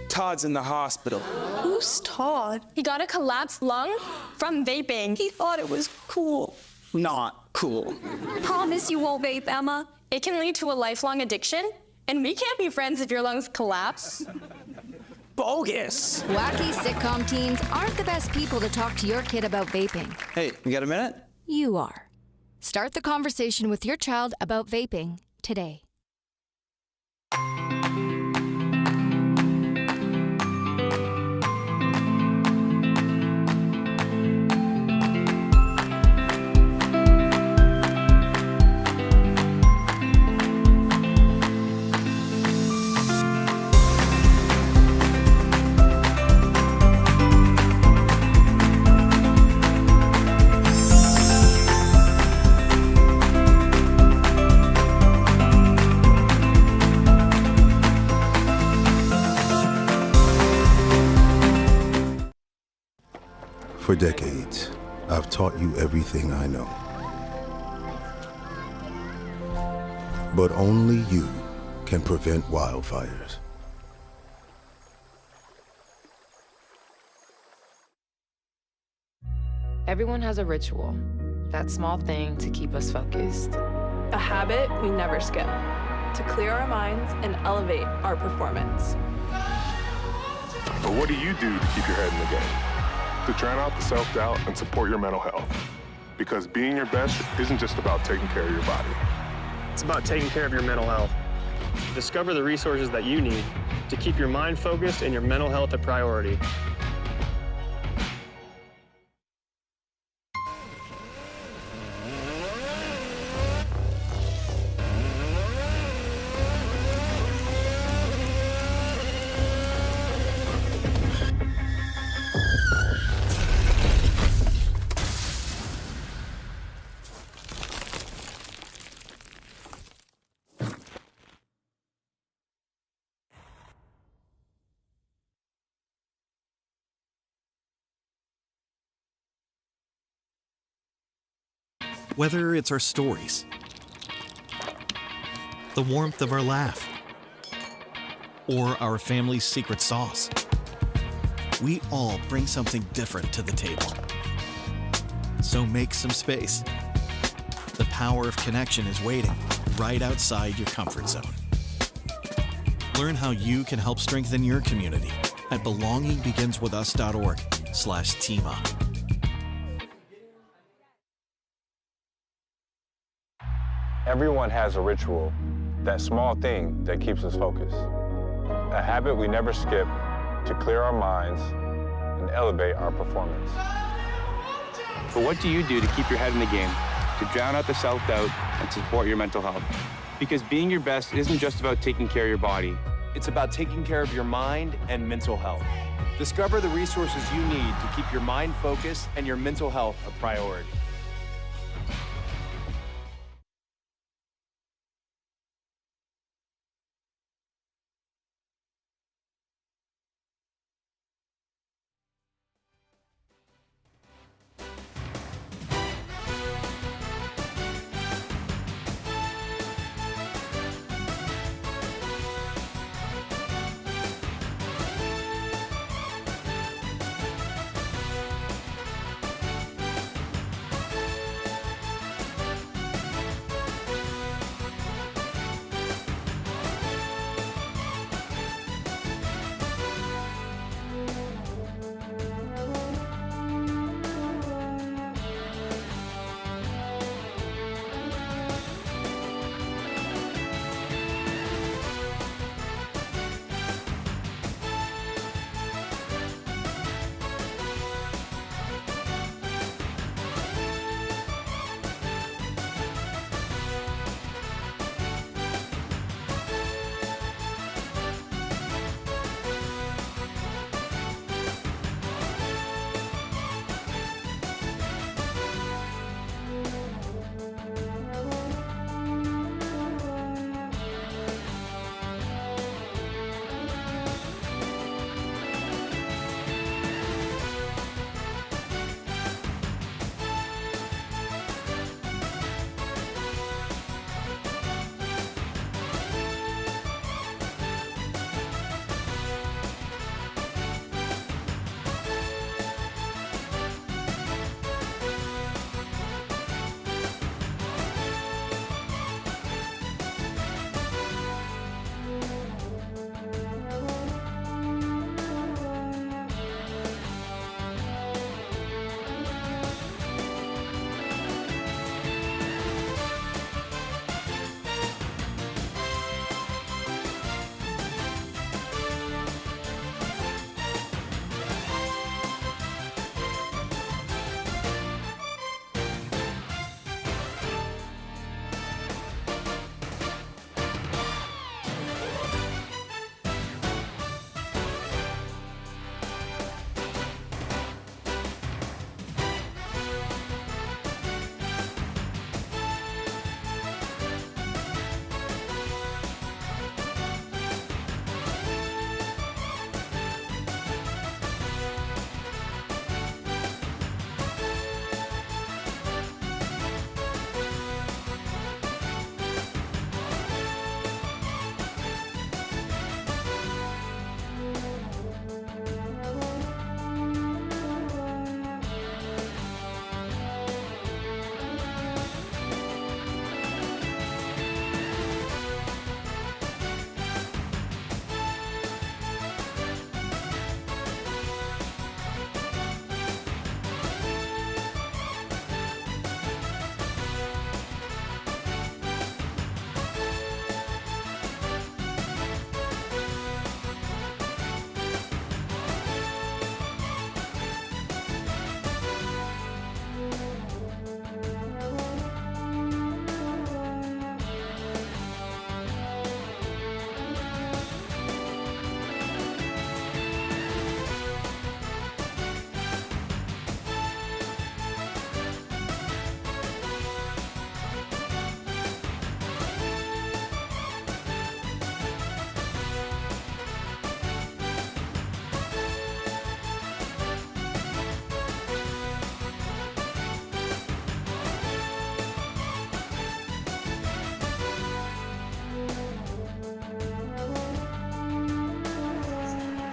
Todd's in the hospital. Who's Todd? He got a collapsed lung from vaping. He thought it was cool. Not cool. Promise you won't vape, Emma. It can lead to a lifelong addiction, and we can't be friends if your lungs collapse. Bogus. Wacky sitcom teens aren't the best people to talk to your kid about vaping. Hey, you got a minute? You are. Start the conversation with your child about vaping today. For decades, I've taught you everything I know. But only you can prevent wildfires. Everyone has a ritual, that small thing to keep us focused. A habit we never skip, to clear our minds and elevate our performance. But what do you do to keep your head in the game? To drown out the self-doubt and support your mental health. Because being your best isn't just about taking care of your body. It's about taking care of your mental health. Discover the resources that you need to keep your mind focused and your mental health a priority. Whether it's our stories, the warmth of our laugh, or our family's secret sauce, we all bring something different to the table. So make some space. The power of connection is waiting. right outside your comfort zone. Learn how you can help strengthen your community at belongingbeginswithus.org/teamup. Everyone has a ritual, that small thing that keeps us focused. A habit we never skip to clear our minds and elevate our performance. But what do you do to keep your head in the game, to drown out the self-doubt and support your mental health? Because being your best isn't just about taking care of your body. It's about taking care of your mind and mental health. Discover the resources you need to keep your mind focused and your mental health a priority.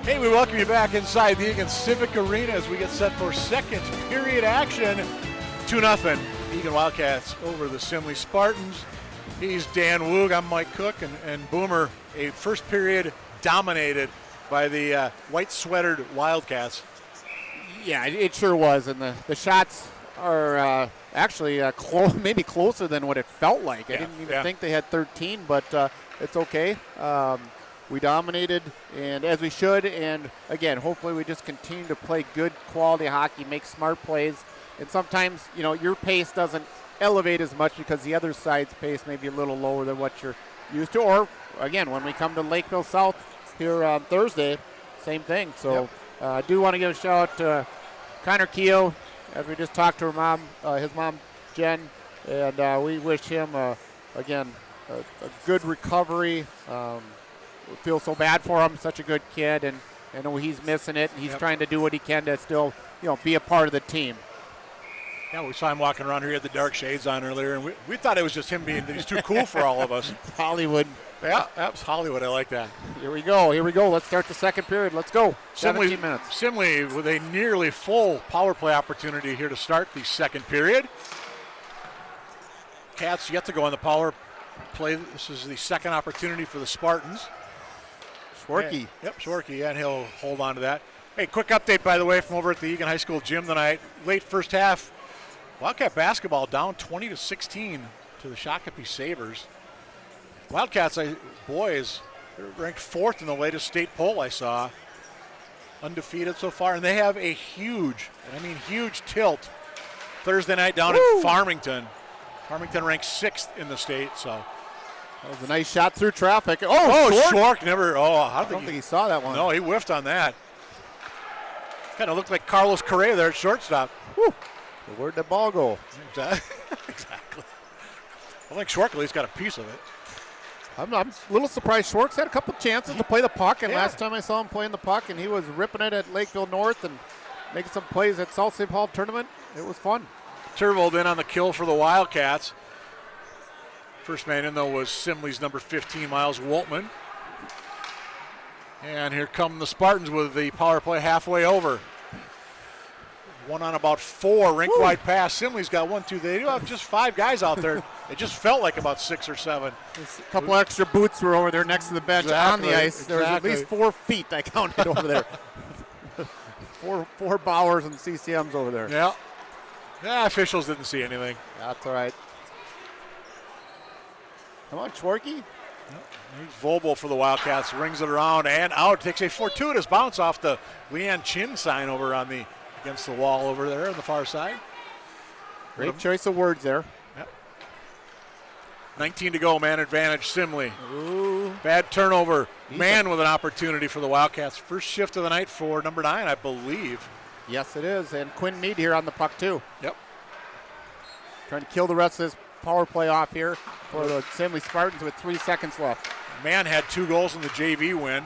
Hey, we welcome you back inside the Eagan Civic Arena as we get set for second period action. 2-0, Eagan Wildcats over the Simley Spartans. He's Dan Woog. I'm Mike Cook. And Boomer, a first period dominated by the white-sweatered Wildcats. Yeah, it sure was. And the shots are actually maybe closer than what it felt like. I didn't even think they had 13, but it's okay. We dominated, and as we should. And, again, hopefully we just continue to play good quality hockey, make smart plays. And sometimes, your pace doesn't elevate as much because the other side's pace may be a little lower than what you're used to. Or, again, when we come to Lakeville South here on Thursday, same thing. So I do want to give a shout out to Connor Keogh, as we just talked to his mom, Jen, and we wish him, again, a good recovery. We feel so bad for him, such a good kid, and I know he's missing it, and he's trying to do what he can to still, be a part of the team. Yeah, we saw him walking around here. He had the dark shades on earlier, and we thought it was just him he's too cool for all of us. Hollywood. Yeah, that's Hollywood. I like that. Here we go. Let's start the second period. Let's go. 17 minutes. Simley with a nearly full power play opportunity here to start the second period. Cats yet to go on the power play. This is the second opportunity for the Spartans. Schwarke. Schwarke, and he'll hold on to that. Hey, quick update, by the way, from over at the Eagan High School gym tonight. Late first half, Wildcat basketball down 20-16 to the Shakopee Sabres. Wildcats, boys, they're ranked 4th in the latest state poll I saw. Undefeated so far, and they have a huge tilt Thursday night down in Farmington. Farmington ranked 6th in the state, so. That was a nice shot through traffic. Schwark never, I don't think he saw that one. No, he whiffed on that. Kind of looked like Carlos Correa there at shortstop. Whew. Where'd the ball go? Exactly. I think Schwark at least got a piece of it. I'm a little surprised. Schwartz had a couple chances to play the puck, and last time I saw him playing the puck, and he was ripping it at Lakeville North and making some plays at South St. Paul tournament. It was fun. Turvold in on the kill for the Wildcats. First man in, though, was Simley's number 15, Miles Woltman. And here come the Spartans with the power play halfway over. One on about 4, rink-wide pass. Simley's got 1, 2. They do have just 5 guys out there. It just felt like about 6 or 7. A couple extra boots were over there next to the bench on the ice. There was at least 4 feet I counted over there. four Bowers and CCMs over there. Yeah. Yeah, officials didn't see anything. That's all right. Come on, Schwarke. He's Vobel for the Wildcats. Rings it around and out. Takes a fortuitous bounce off the Leanne Chin sign over on against the wall over there on the far side. Great choice of words there. Yep. 19 to go, man advantage, Simley. Ooh. Bad turnover. Man with an opportunity for the Wildcats. First shift of the night for number 9, I believe. Yes, it is. And Quinn Mead here on the puck, too. Yep. Trying to kill the rest of this power play off here for the Simley Spartans with 3 seconds left. Man had 2 goals in the JV win,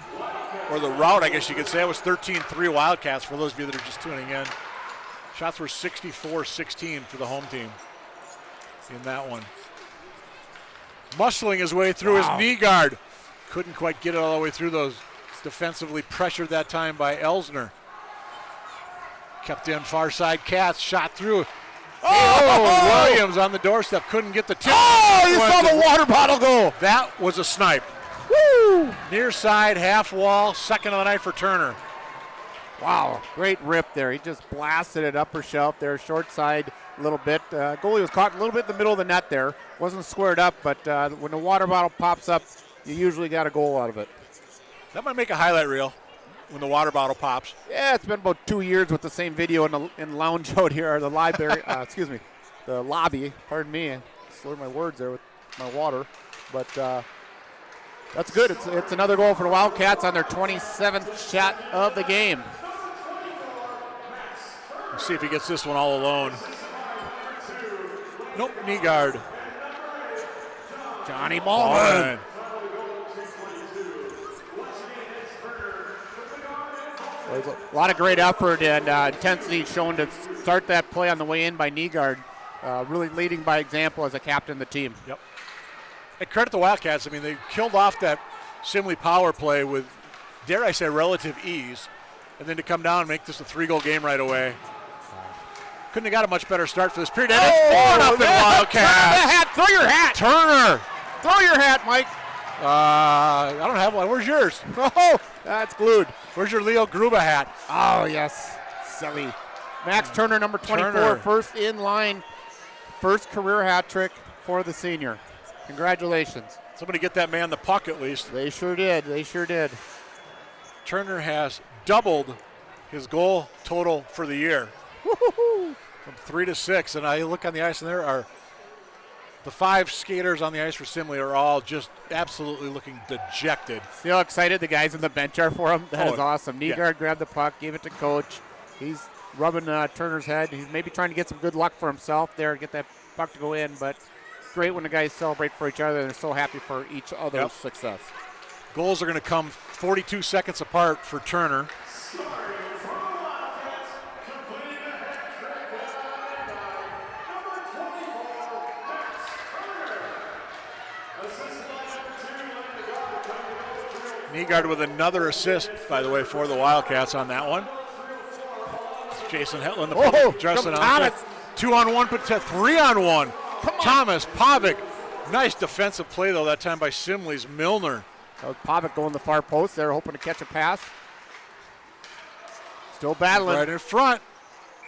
or the rout, I guess you could say. It was 13-3 Wildcats for those of you that are just tuning in. Shots were 64-16 for the home team in that one. Muscling his way through his knee guard. Couldn't quite get it all the way through those. Defensively pressured that time by Elsner. Kept in far side Cats, shot through. Williams on the doorstep, couldn't get the tip. Oh, you saw the water bottle go. That was a snipe. Woo! Near side, half wall, second of the night for Turner. Wow, great rip there. He just blasted it upper shelf there, short side a little bit. Goalie was caught a little bit in the middle of the net there. Wasn't squared up, but when the water bottle pops up, you usually got a goal out of it. That might make a highlight reel when the water bottle pops. Yeah, it's been about 2 years with the same video in the lounge out here, or the library, the lobby. Pardon me, I slurred my words there with my water. But that's good. It's another goal for the Wildcats on their 27th shot of the game. Let's see if he gets this one all alone. Nope, knee guard. Johnny Ballman. There's a lot of great effort and intensity shown to start that play on the way in by Nygaard. Really leading by example as a captain of the team. Yep. And credit the Wildcats. I mean, they killed off that Simley power play with, dare I say, relative ease. And then to come down and make this a 3-goal game right away. Couldn't have got a much better start for this period. And it's 4-0 Wildcats. Throw your hat. Turner Throw your hat, Mike. I don't have one. Where's yours? Oh, that's glued. Where's your Leo Gruba hat? Oh, yes. Silly. Max Turner, number 24, Turner. first in line. First career hat trick for the senior. Congratulations. Somebody get that man the puck at least. They sure did. They sure did. Turner has doubled his goal total for the year. Woo-hoo-hoo. From 3 to 6. And I look on the ice and there are the 5 skaters on the ice for Simley are all just absolutely looking dejected. See how excited the guys on the bench are for him? That is awesome. Nygaard yeah. grabbed the puck, gave it to coach. He's rubbing Turner's head. He's maybe trying to get some good luck for himself there, get that puck to go in. But great when the guys celebrate for each other. They're so happy for each other's success. Goals are going to come 42 seconds apart for Turner. Nygaard with another assist, by the way, for the Wildcats on that one. It's Jason Hetland, the dressing on. 2-on-1, but 3-on-1. Thomas, Pavic. Nice defensive play, though, that time by Simley's Milner. Pavic going the far post there, hoping to catch a pass. Still battling. Right in front.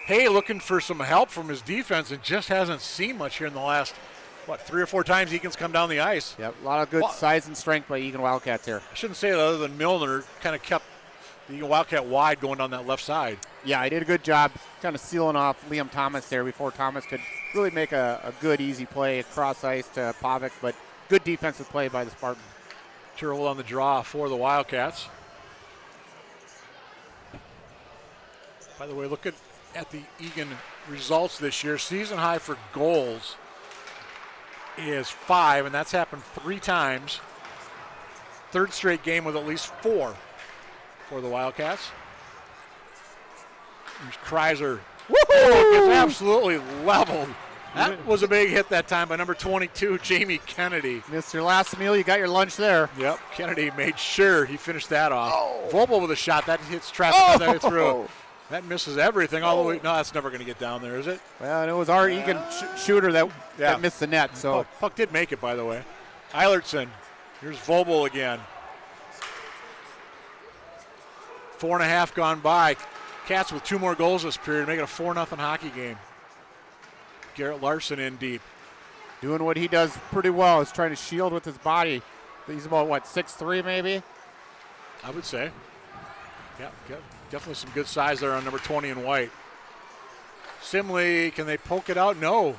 Hay looking for some help from his defense and just hasn't seen much here in the last, 3 or 4 times Eagan's come down the ice. Yep, a lot of good size and strength by Eagan Wildcats here. I shouldn't say that other than Milner kind of kept the Eagan Wildcat wide going down that left side. Yeah, he did a good job kind of sealing off Liam Thomas there before Thomas could really make a good, easy play across ice to Pavic, but good defensive play by the Spartans. Turtle on the draw for the Wildcats. By the way, look at the Eagan results this year. Season high for goals is 5, and that's happened 3 times. Third straight game with at least 4 for the Wildcats. There's Kreiser. Woohoo! Gets absolutely leveled. That was a big hit that time by number 22, Jamie Kennedy. Missed your last meal, you got your lunch there. Yep, Kennedy made sure he finished that off. Vobel with a shot, that hits traffic all the way through. That misses everything all the way. No, that's never going to get down there, is it? Well, and it was our Eagan shooter that missed the net. So Puck did make it, by the way. Eilertson. Here's Vobel again. 4.5 gone by. Cats with 2 more goals this period, making a 4-0 hockey game. Garrett Larson in deep. Doing what he does pretty well is trying to shield with his body. He's about, 6'3" maybe? I would say. Yeah, definitely some good size there on number 20 in white. Simley, can they poke it out? No.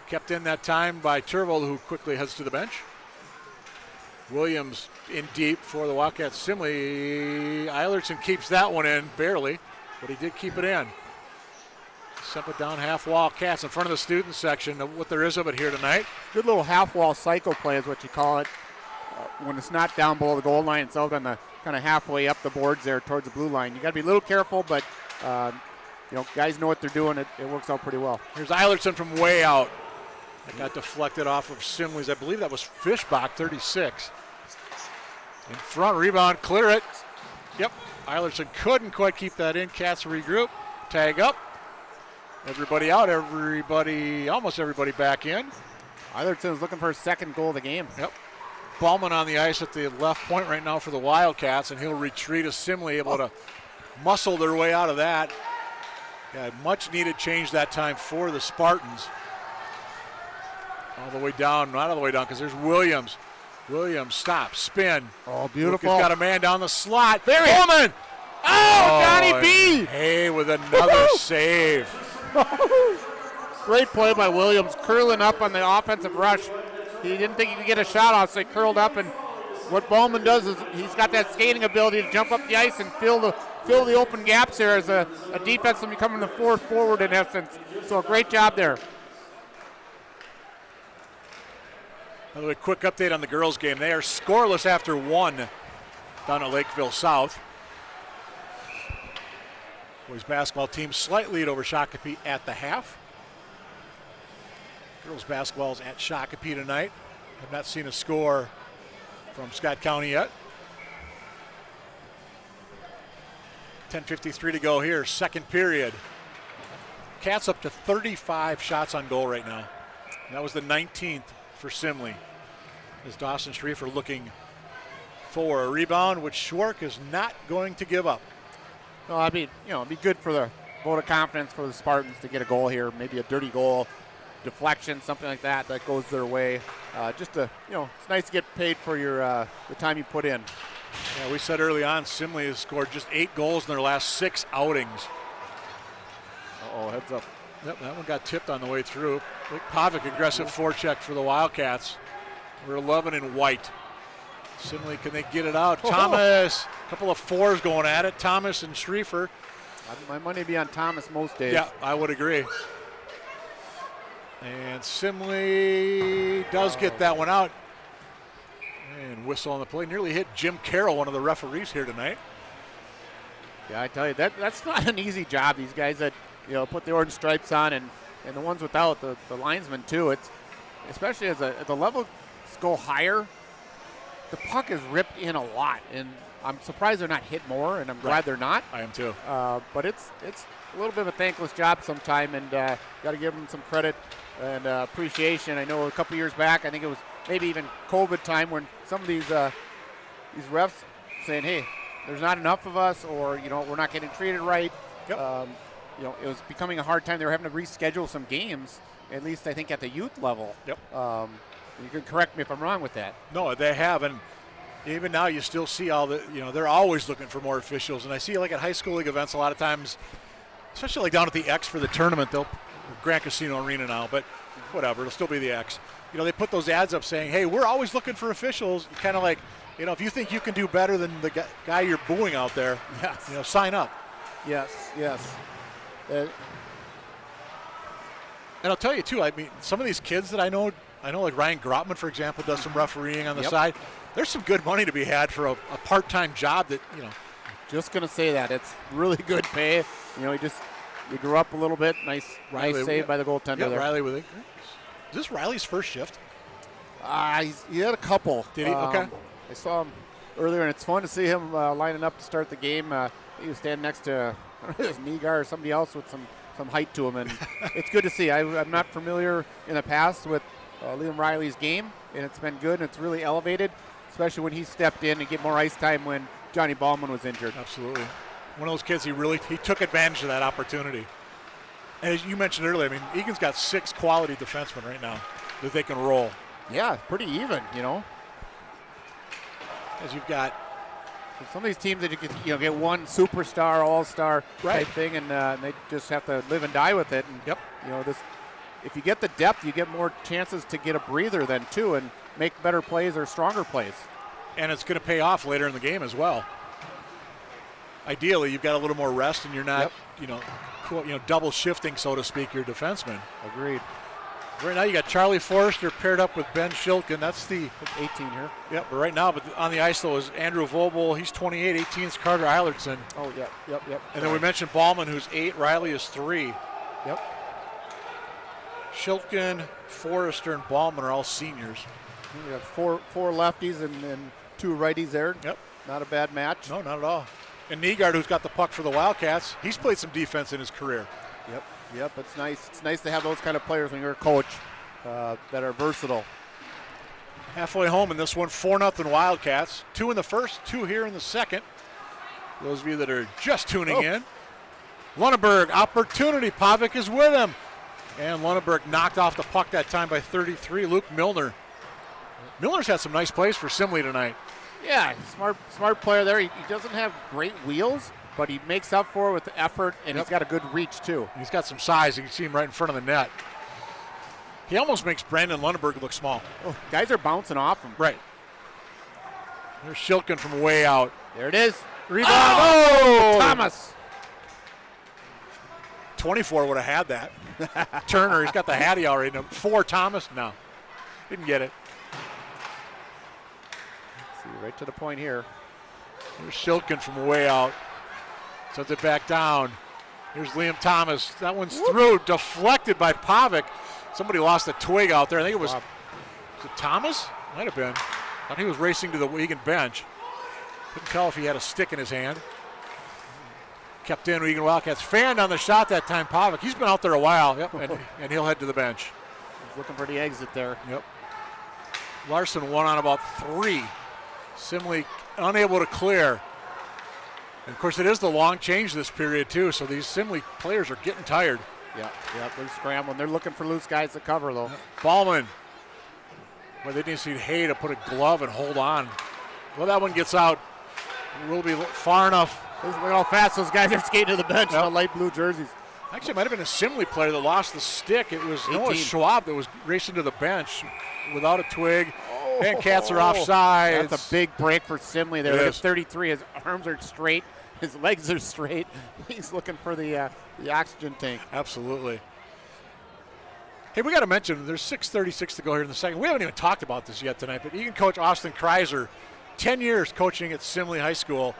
Kept in that time by Turvel, who quickly heads to the bench. Williams in deep for the Wildcats. Simley, Eilertson keeps that one in, barely, but he did keep it in. Sent it down half wall. Cats in front of the student section, what there is of it here tonight. Good little half wall cycle play is what you call it. When it's not down below the goal line, it's out on the kind of halfway up the boards there towards the blue line. You got to be a little careful, but guys know what they're doing. It works out pretty well. Here's Eilertson from way out. It got deflected off of Simley's. I believe that was Fischbach, 36. In front, rebound, clear it. Yep, Eilertson couldn't quite keep that in. Cats regroup, tag up. Everybody out, almost everybody back in. Eilertson's looking for his second goal of the game. Yep. Ballman on the ice at the left point right now for the Wildcats, and he'll retreat as Simley able to muscle their way out of that. Yeah, much needed change that time for the Spartans. All the way down, not all the way down, because there's Williams. Williams, stop, spin. Oh, beautiful. Lucas got a man down the slot. Bowman! Oh, Johnny B! Hey, with another save. Great play by Williams, curling up on the offensive rush. He didn't think he could get a shot off, so he curled up. And what Bowman does is he's got that skating ability to jump up the ice and fill the open gaps there as a defense will becoming the fourth forward in essence. So a great job there. By the way, quick update on the girls' game. They are scoreless after 1 down at Lakeville South. Boys basketball team slight lead over Shakopee at the half. Girls basketball is at Shakopee tonight. Have not seen a score from Scott County yet. 10:53 to go here, second period. Cats up to 35 shots on goal right now. And that was the 19th for Simley. As Dawson Schriefer looking for a rebound, which Schwark is not going to give up. Well, I mean, it'd be good for the vote of confidence for the Spartans to get a goal here, maybe a dirty goal, deflection, something like that goes their way. Just to, it's nice to get paid for your the time you put in. Yeah, we said early on, Simley has scored just 8 goals in their last 6 outings. Uh-oh, heads up. Yep, that one got tipped on the way through. Pavic, aggressive forecheck for the Wildcats. We're 11 in white. Simley, can they get it out? Oh. Thomas, a couple of fours going at it. Thomas and Schriefer. My money would be on Thomas most days. Yeah, I would agree. And Simley does get that one out. And whistle on the play. Nearly hit Jim Carroll, one of the referees here tonight. Yeah, I tell you, that's not an easy job. These guys that, put the orange stripes on and the ones without, the linesmen too. It's especially as the levels go higher, the puck is ripped in a lot. And I'm surprised they're not hit more, and I'm glad they're not. I am too. But it's a little bit of a thankless job sometime, and got to give them some credit and appreciation. I know a couple years back, I think it was maybe even COVID time, when some of these refs saying, hey, there's not enough of us, or we're not getting treated right. Yep. It was becoming a hard time. They were having to reschedule some games, at least I think at the youth level. Yep. You can correct me if I'm wrong with that. No, they have, and even now you still see all the, they're always looking for more officials. And I see, like, at high school league events a lot of times, especially like down at the X for the tournament, they'll Grand Casino Arena now, but whatever, it'll still be the X. They put those ads up saying, hey, we're always looking for officials. Kind of like, if you think you can do better than the guy you're booing out there, yes. Sign up. Yes. And I'll tell you too, I mean, some of these kids that I know like Ryan Grotman, for example, does some refereeing on the side. There's some good money to be had for a part-time job that, Just going to say that. It's really good pay. You grew up a little bit. Nice save by the goaltender there. Riley with it. Is this Riley's first shift? He had a couple. Did he? Okay. I saw him earlier, and it's fun to see him lining up to start the game. He was standing next to Negar or somebody else with some height to him, and it's good to see. I'm not familiar in the past with Liam Riley's game, and it's been good, and it's really elevated, especially when he stepped in and get more ice time when Johnny Ballman was injured. Absolutely. One of those kids, he took advantage of that opportunity. And as you mentioned earlier, I mean, Eagan's got 6 quality defensemen right now that they can roll. Yeah, pretty even, As you've got some of these teams that you can get one superstar, all-star type thing, and they just have to live and die with it. And if you get the depth, you get more chances to get a breather then too, and make better plays or stronger plays. And it's going to pay off later in the game as well. Ideally, you've got a little more rest, and you're not, double shifting, so to speak, your defenseman. Agreed. Right now, you got Charlie Forrester paired up with Ben Shilkin. That's the 18 here. Yep. But right now, on the ice though is Andrew Vobel. He's 28. 18 is Carter Eilertson. Oh, yep. And then we mentioned Ballman, who's 8. Riley is 3. Yep. Shilkin, Forrester, and Ballman are all seniors. We have four lefties and 2 righties there. Yep. Not a bad match. No, not at all. And Nygaard, who's got the puck for the Wildcats, he's played some defense in his career. Yep, it's nice. It's nice to have those kind of players when you're a coach that are versatile. Halfway home in this one, 4-0 Wildcats. 2 in the first, 2 here in the second. Those of you that are just tuning in. Lunenburg, opportunity. Pavic is with him. And Lunenburg knocked off the puck that time by 33. Luke Milner. Milner's had some nice plays for Simley tonight. Yeah, smart player there. He doesn't have great wheels, but he makes up for it with the effort, and he's got a good reach too. He's got some size. You can see him right in front of the net. He almost makes Brandon Lunenburg look small. Oh, guys are bouncing off him. Right. There's Shilkin from way out. There it is. Rebound. Oh, Thomas. 24 would have had that. Turner, he's got the hattie already. 4, Thomas. No, didn't get it. Let's see, right to the point here. There's Shilkin from way out. Sends it back down. Here's Liam Thomas. That one's through, deflected by Pavic. Somebody lost a twig out there. I think it was it Thomas? Might have been. I thought he was racing to the Eagan bench. Couldn't tell if he had a stick in his hand. Kept in Eagan Wildcats. Fanned on the shot that time, Pavic. He's been out there a while. Yep, and he'll head to the bench. He's looking for the exit there. Yep. Larson won on about 3. Simley unable to clear. And of course, it is the long change this period, too, so these Simley players are getting tired. Yeah, they're scrambling. They're looking for loose guys to cover, though. Ballman. Well, they just need Hay to put a glove and hold on. Well, that one gets out. We'll be far enough. Look how fast those guys are skating to the bench in the light blue jerseys. Actually, it might have been a Simley player that lost the stick. It was Noah Schwab that was racing to the bench without a twig. And Cats are offside. That's a big break for Simley there. It Look at is. 33. His arms are straight. His legs are straight. He's looking for the oxygen tank. Absolutely. Hey, we got to mention, there's 6:36 to go here in the second. We haven't even talked about this yet tonight, but Eagan coach Austin Kreiser, 10 years coaching at Simley High School.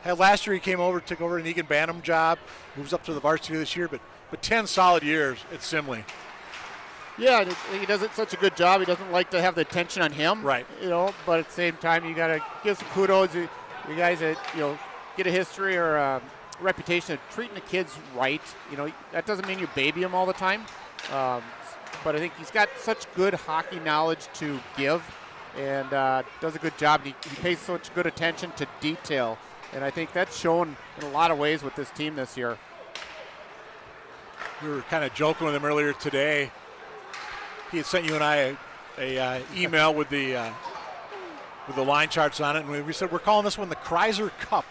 Last year he came over, took over an Eagan Bantam job, moves up to the varsity this year, but 10 solid years at Simley. Yeah, he does such a good job. He doesn't like to have the attention on him. Right. But at the same time, you got to give some kudos. You guys that, get a history or a reputation of treating the kids right. That doesn't mean you baby them all the time. But I think he's got such good hockey knowledge to give and does a good job. He pays such good attention to detail. And I think that's shown in a lot of ways with this team this year. We were kind of joking with him earlier today. He had sent you and I a email with the line charts on it, and we said we're calling this one the Kreiser Cup,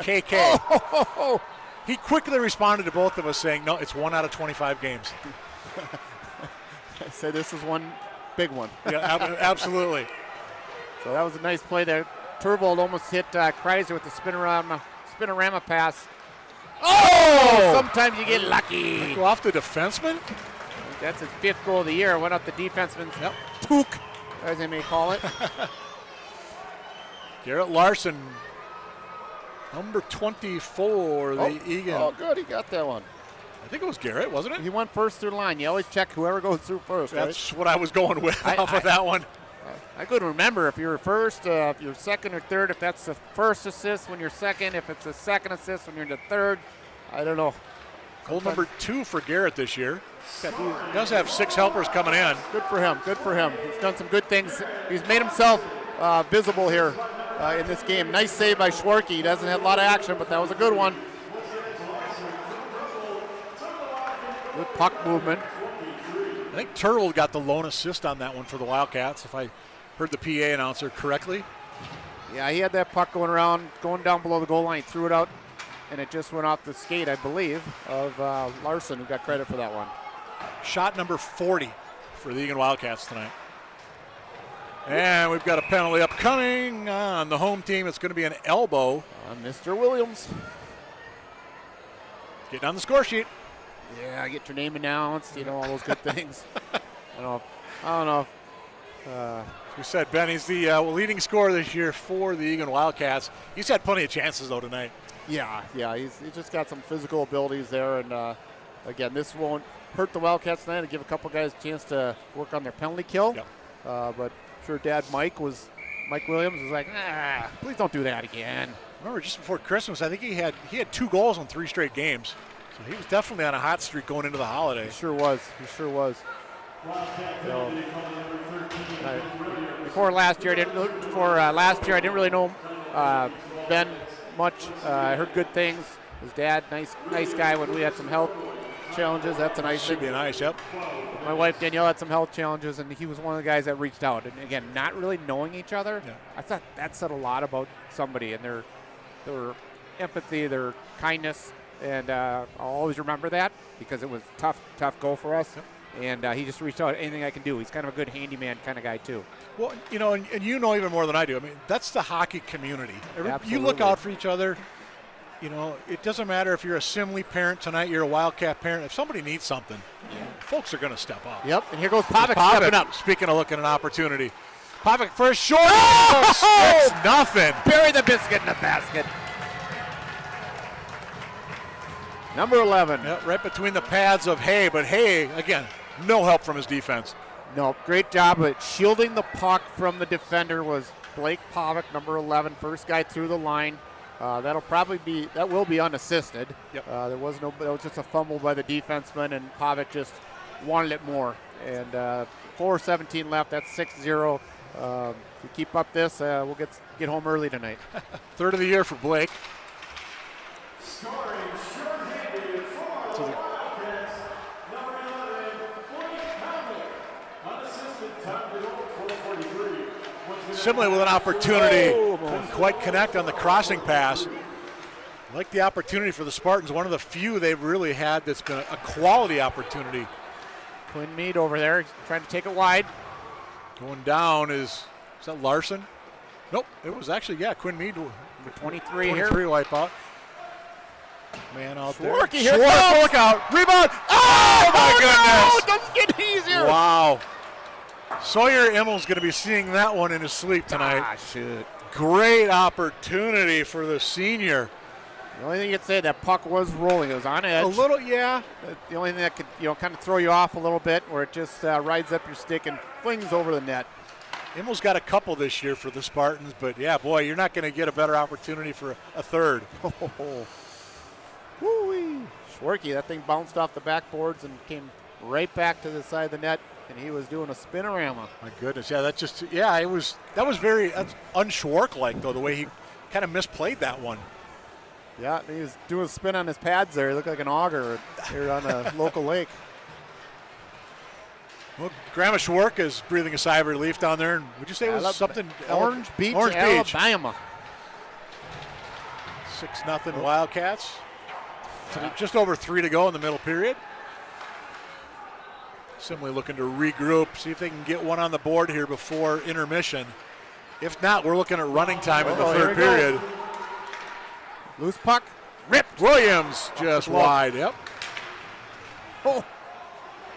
KK. He quickly responded to both of us saying, no, it's 1 out of 25 games. I said this is one big one. Yeah, absolutely. So that was a nice play there. Turvold almost hit Kreiser with the spinorama pass. Oh! Sometimes you get lucky. Go off the defenseman? That's his 5th goal of the year. Went up the defenseman's toque, as they may call it. Garrett Larson, number 24, the Eagan. Oh, good. He got that one. I think it was Garrett, wasn't it? He went first through the line. You always check whoever goes through first. That's what I was going with off of that one. I couldn't remember if you were first, if you're second or third, if that's the first assist when you're second, if it's the second assist when you're in the third. I don't know. Goal number 2 for Garrett this year. He does have 6 helpers coming in. Good for him. Good for him. He's done some good things. He's made himself visible here in this game. Nice save by Schwarke. He doesn't have a lot of action, but that was a good one. Good puck movement. I think Turtle got the lone assist on that one for the Wildcats, if I heard the PA announcer correctly. Yeah, he had that puck going around, going down below the goal line, threw it out, and it just went off the skate, I believe, of Larson, who got credit for that one. Shot number 40 for the Eagan Wildcats tonight. And we've got a penalty upcoming on the home team. It's going to be an elbow. On Mr. Williams. Getting on the score sheet. Yeah, get your name announced, all those good things. I don't know. As we said, Ben, he's the leading scorer this year for the Eagan Wildcats. He's had plenty of chances, though, tonight. Yeah, he's just got some physical abilities there. And, again, this won't hurt the Wildcats tonight and give a couple guys a chance to work on their penalty kill. Yep. But I'm sure Dad Mike Williams was like, please don't do that again. Remember, just before Christmas, I think he had 2 goals in 3 straight games. So he was definitely on a hot streak going into the holiday. He sure was. So, before last year, I didn't really know Ben much. I heard good things. His dad, nice guy. When we had some health challenges, that's a nice thing. Should be nice, yep. My wife Danielle had some health challenges, and he was one of the guys that reached out. And again, not really knowing each other, I thought that said a lot about somebody and their empathy, their kindness. And I'll always remember that because it was tough go for us. Yep. And he just reached out, anything I can do. He's kind of a good handyman kind of guy, too. Well, and you know even more than I do. I mean, that's the hockey community. You look out for each other. It doesn't matter if you're a Simley parent tonight, you're a Wildcat parent. If somebody needs something, folks are going to step up. Yep, and here goes Pavic stepping up. Speaking of looking at an opportunity. Pavic for a short. It's nothing. Bury the biscuit in the basket. Number 11. Yep, right between the pads of Hay, but Hay, again, no help from his defense. No, great job at shielding the puck from the defender was Blake Pavic, number 11, first guy through the line. That will be unassisted. Yep. That was just a fumble by the defenseman, and Pavic just wanted it more. And 4:17 left. That's 6-0. If we keep up this, we'll get home early tonight. Third of the year for Blake. Simley with an opportunity. Couldn't quite connect on the crossing pass. Like the opportunity for the Spartans, one of the few they've really had that's been a quality opportunity. Quinn Mead over there trying to take it wide. Going down is that Larson? Nope, it was actually, Quinn Mead. Number 23 here. 23 wipeout. Man out there. Schwarky here. Schwark, look out. Rebound. Oh, my goodness. No, it doesn't get easier. Wow. Sawyer Immel's going to be seeing that one in his sleep tonight. Shit. Great opportunity for the senior. The only thing you could say, that puck was rolling. It was on edge. A little, yeah. The only thing that could, kind of throw you off a little bit, where it just rides up your stick and flings over the net. Immel's got a couple this year for the Spartans, but yeah, boy, you're not going to get a better opportunity for a third. Woo-wee. Schwarky, that thing bounced off the backboards and came right back to the side of the net, and he was doing a spinorama. My goodness, that was very un-Schwark-like, though, the way he kind of misplayed that one. Yeah, he was doing a spin on his pads there. He looked like an auger here on a local lake. Well, Grandma Schwark is breathing a sigh of relief down there. And would you say it was something? Orange Beach, Alabama. 6-0 Wildcats. Just over 3 to go in the middle period. Simley looking to regroup, see if they can get one on the board here before intermission. If not, we're looking at running time in the third period. Loose puck. Ripped. Williams just wide. Yep. Oh,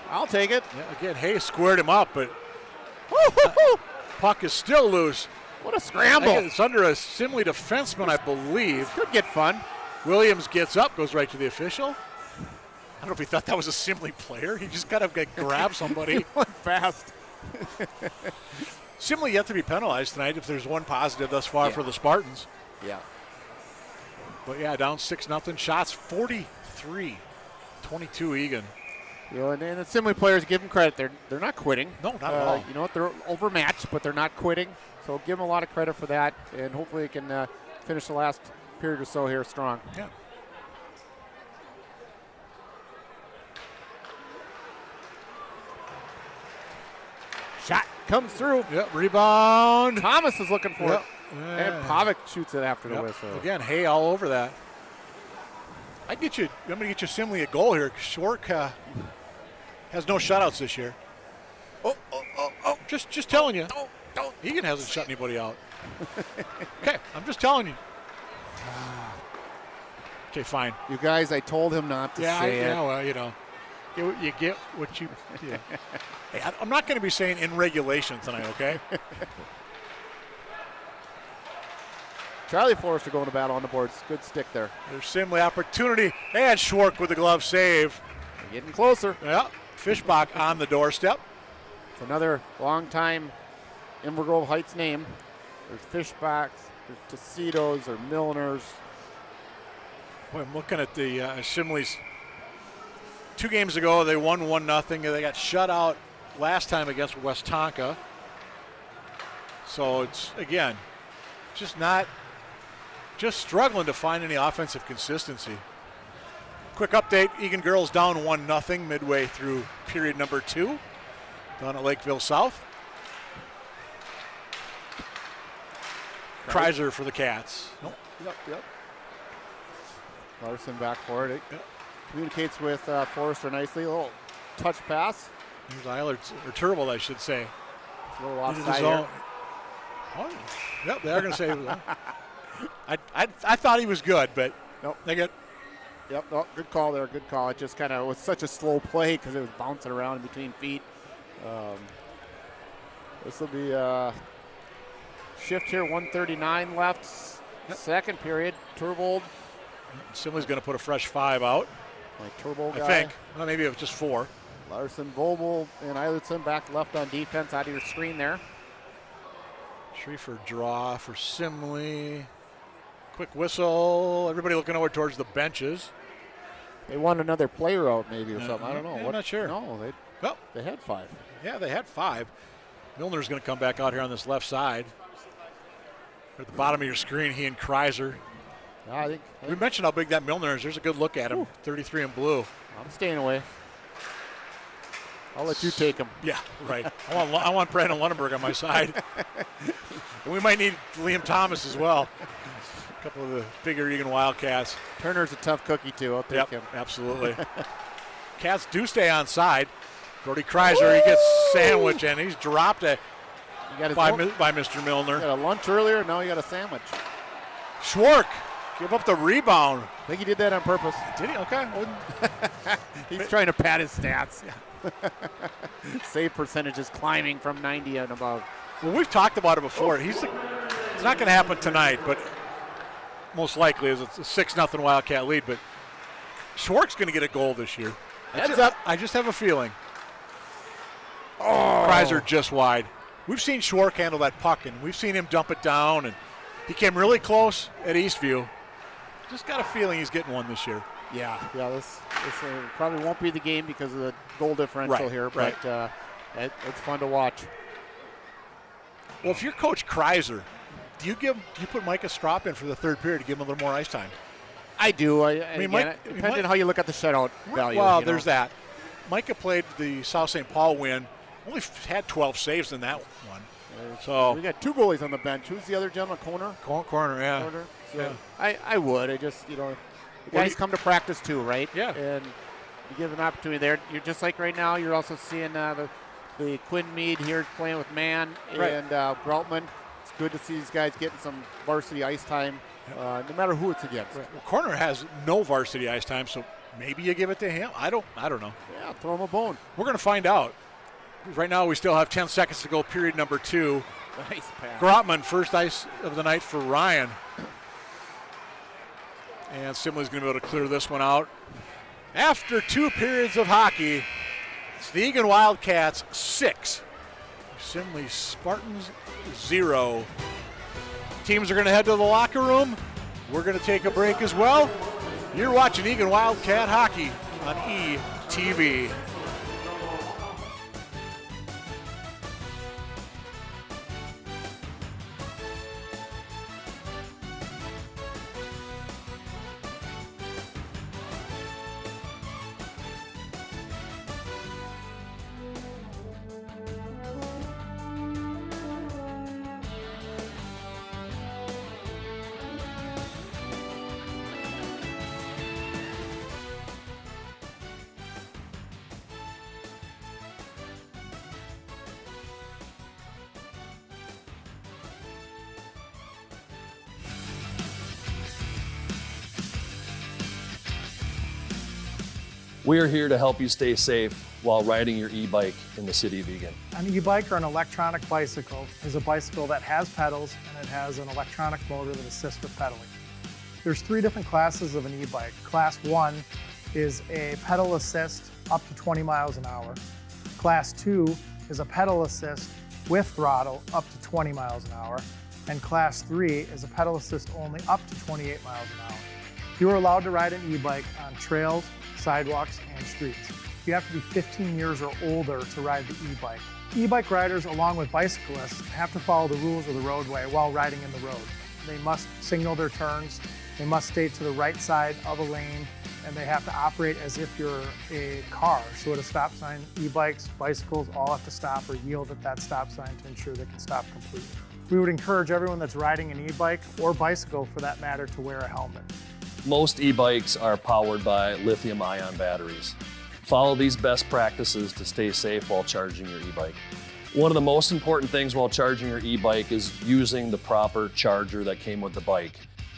I'll take it. Yeah, again, Hayes squared him up, but puck is still loose. What a scramble. It's under a Simley defenseman, I believe. Could get fun. Williams gets up, goes right to the official. I don't know if he thought that was a Simley player. He just kind of grabbed somebody. He went fast. Simley yet to be penalized tonight if there's one positive thus far for the Spartans. Yeah. But yeah, down 6-0. Shots 43-22 Eagan. And the Simley players, give them credit. They're not quitting. No, not at all. You know what? They're overmatched, but they're not quitting. So give them a lot of credit for that, and hopefully they can finish the last period or so here strong. Yeah. Shot comes through. Yep, rebound. Thomas is looking for it. Yeah. And Pavic shoots it after the whistle. Again, Hay all over that. I'm going to get you Simley a goal here. Schwark has no shutouts this year. Oh. Just telling you. Don't. Eagan hasn't shut anybody out. Okay, I'm just telling you. Okay, fine. You guys, I told him not to say it. Yeah, well, you get what you. Yeah. Hey, I'm not going to be saying in regulation tonight, okay? Charlie Forrester going to battle on the boards. Good stick there. There's Simley opportunity. And Schwark with the glove save. They're getting closer. Yeah. Fischbach on the doorstep. It's another long-time Inver Grove Heights name. There's Fischbachs, there's Tocitos, or Milners. Boy, I'm looking at the Simley's. 2 games ago, they won 1-0. They got shut out last time against West Tonka. So it's, again, just struggling to find any offensive consistency. Quick update, Eagan girls down 1-0 midway through period number 2 down at Lakeville South. Kreiser for the Cats. Nope. Yep. Larson back for it. Communicates with Forrester nicely. A little touch pass. Here's Eilert, or Turble, I should say. A little offside here. Oh, yep, they're going to say. I thought he was good, but nope. They get. Yep, no, good call there. Good call. It just kind of was such a slow play because it was bouncing around in between feet. This will be shift here. 1:39 left. Yep. Second period. Turbold. Simley's going to put a fresh 5 out. My turbo guy. I think. Well, maybe it was just 4. Larson, Vogel, and Eilertson back left on defense out of your screen there. Schrieffer draw for Simley. Quick whistle. Everybody looking over towards the benches. They want another player out maybe or something. I don't know. I'm not sure. No, Well, they had 5. Yeah, they had 5. Milner's going to come back out here on this left side. At the bottom of your screen, he and Kreiser. I think we mentioned how big that Milner is. There's a good look at him. 33 in blue. I'm staying away. I'll let you take him. Yeah, right. I want Brandon Lunenburg on my side. And we might need Liam Thomas as well. A couple of the bigger Eagan Wildcats. Turner's a tough cookie, too. I'll take him. Absolutely. Cats do stay on side. Brody Kreiser, he gets sandwich, and he's dropped it by Mr. Milner. He got a lunch earlier. Now he got a sandwich. Schwark, give up the rebound. I think he did that on purpose. Did he? Okay. He's trying to pad his stats. Save percentage is climbing from 90 and above. Well, we've talked about it before. It's not going to happen tonight, but most likely it's a 6-0 Wildcat lead. But Schwark's going to get a goal this year. Heads up. I just have a feeling. Kreiser just wide. We've seen Schwark handle that puck, and we've seen him dump it down, and he came really close at Eastview. Just got a feeling he's getting one this year. Yeah. This probably won't be the game because of the goal differential here, but it's fun to watch. Well, if you're Coach Kreiser, do you put Micah Strop in for the third period to give him a little more ice time? I do. Depending on how you look at the shutout value. Well, there's that. Micah played the South St. Paul win. Only had 12 saves in that one. So we got 2 goalies on the bench. Who's the other gentleman? Corner, yeah. So I would. The guys come to practice too, right? Yeah. And you give an opportunity there. You're just like right now. You're also seeing the Quinn Meade here playing with Mann and Brautman. It's good to see these guys getting some varsity ice time, no matter who it's against. Right. Well, Corner has no varsity ice time, so maybe you give it to him. I don't know. Yeah, throw him a bone. We're going to find out. Right now we still have 10 seconds to go, period number 2. Nice pass. Grotman, first ice of the night for Ryan. And Simley's going to be able to clear this one out. After 2 periods of hockey, it's the Eagan Wildcats 6. Simley Spartans 0. Teams are going to head to the locker room. We're going to take a break as well. You're watching Eagan Wildcat hockey on ETV. We are here to help you stay safe while riding your e-bike in the city of Eagan. An e-bike or an electronic bicycle is a bicycle that has pedals and it has an electronic motor that assists with pedaling. There's 3 different classes of an e-bike. Class 1 is a pedal assist up to 20 miles an hour. Class 2 is a pedal assist with throttle up to 20 miles an hour. And Class 3 is a pedal assist only up to 28 miles an hour. You are allowed to ride an e-bike on trails, sidewalks, and streets. You have to be 15 years or older to ride the e-bike. E-bike riders, along with bicyclists, have to follow the rules of the roadway while riding in the road. They must signal their turns, they must stay to the right side of a lane, and they have to operate as if you're a car. So at a stop sign, e-bikes, bicycles all have to stop or yield at that stop sign to ensure they can stop completely. We would encourage everyone that's riding an e-bike or bicycle, for that matter, to wear a helmet. Most e-bikes are powered by lithium-ion batteries. Follow these best practices to stay safe while charging your e-bike. One of the most important things while charging your e-bike is using the proper charger that came with the bike.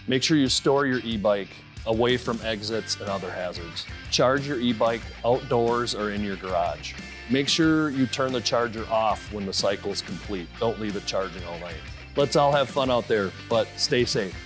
Make sure you store your e-bike away from exits and other hazards. Charge your e-bike outdoors or in your garage. Make sure you turn the charger off when the cycle is complete. Don't leave it charging all night. Let's all have fun out there, but stay safe.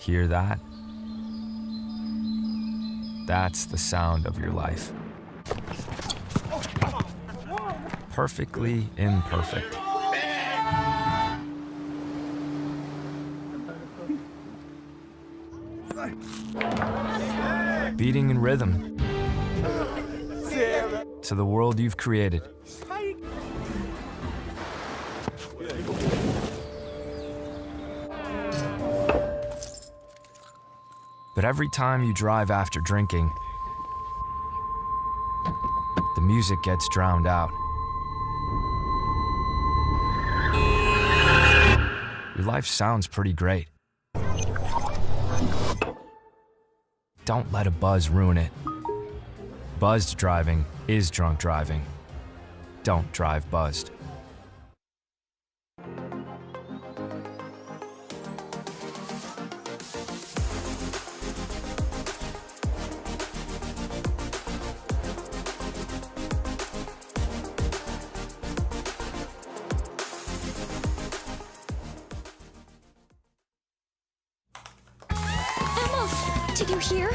Hear that? That's the sound of your life. Perfectly imperfect. Beating in rhythm to the world you've created. But every time you drive after drinking, the music gets drowned out. Your life sounds pretty great. Don't let a buzz ruin it. Buzzed driving is drunk driving. Don't drive buzzed. Did you hear?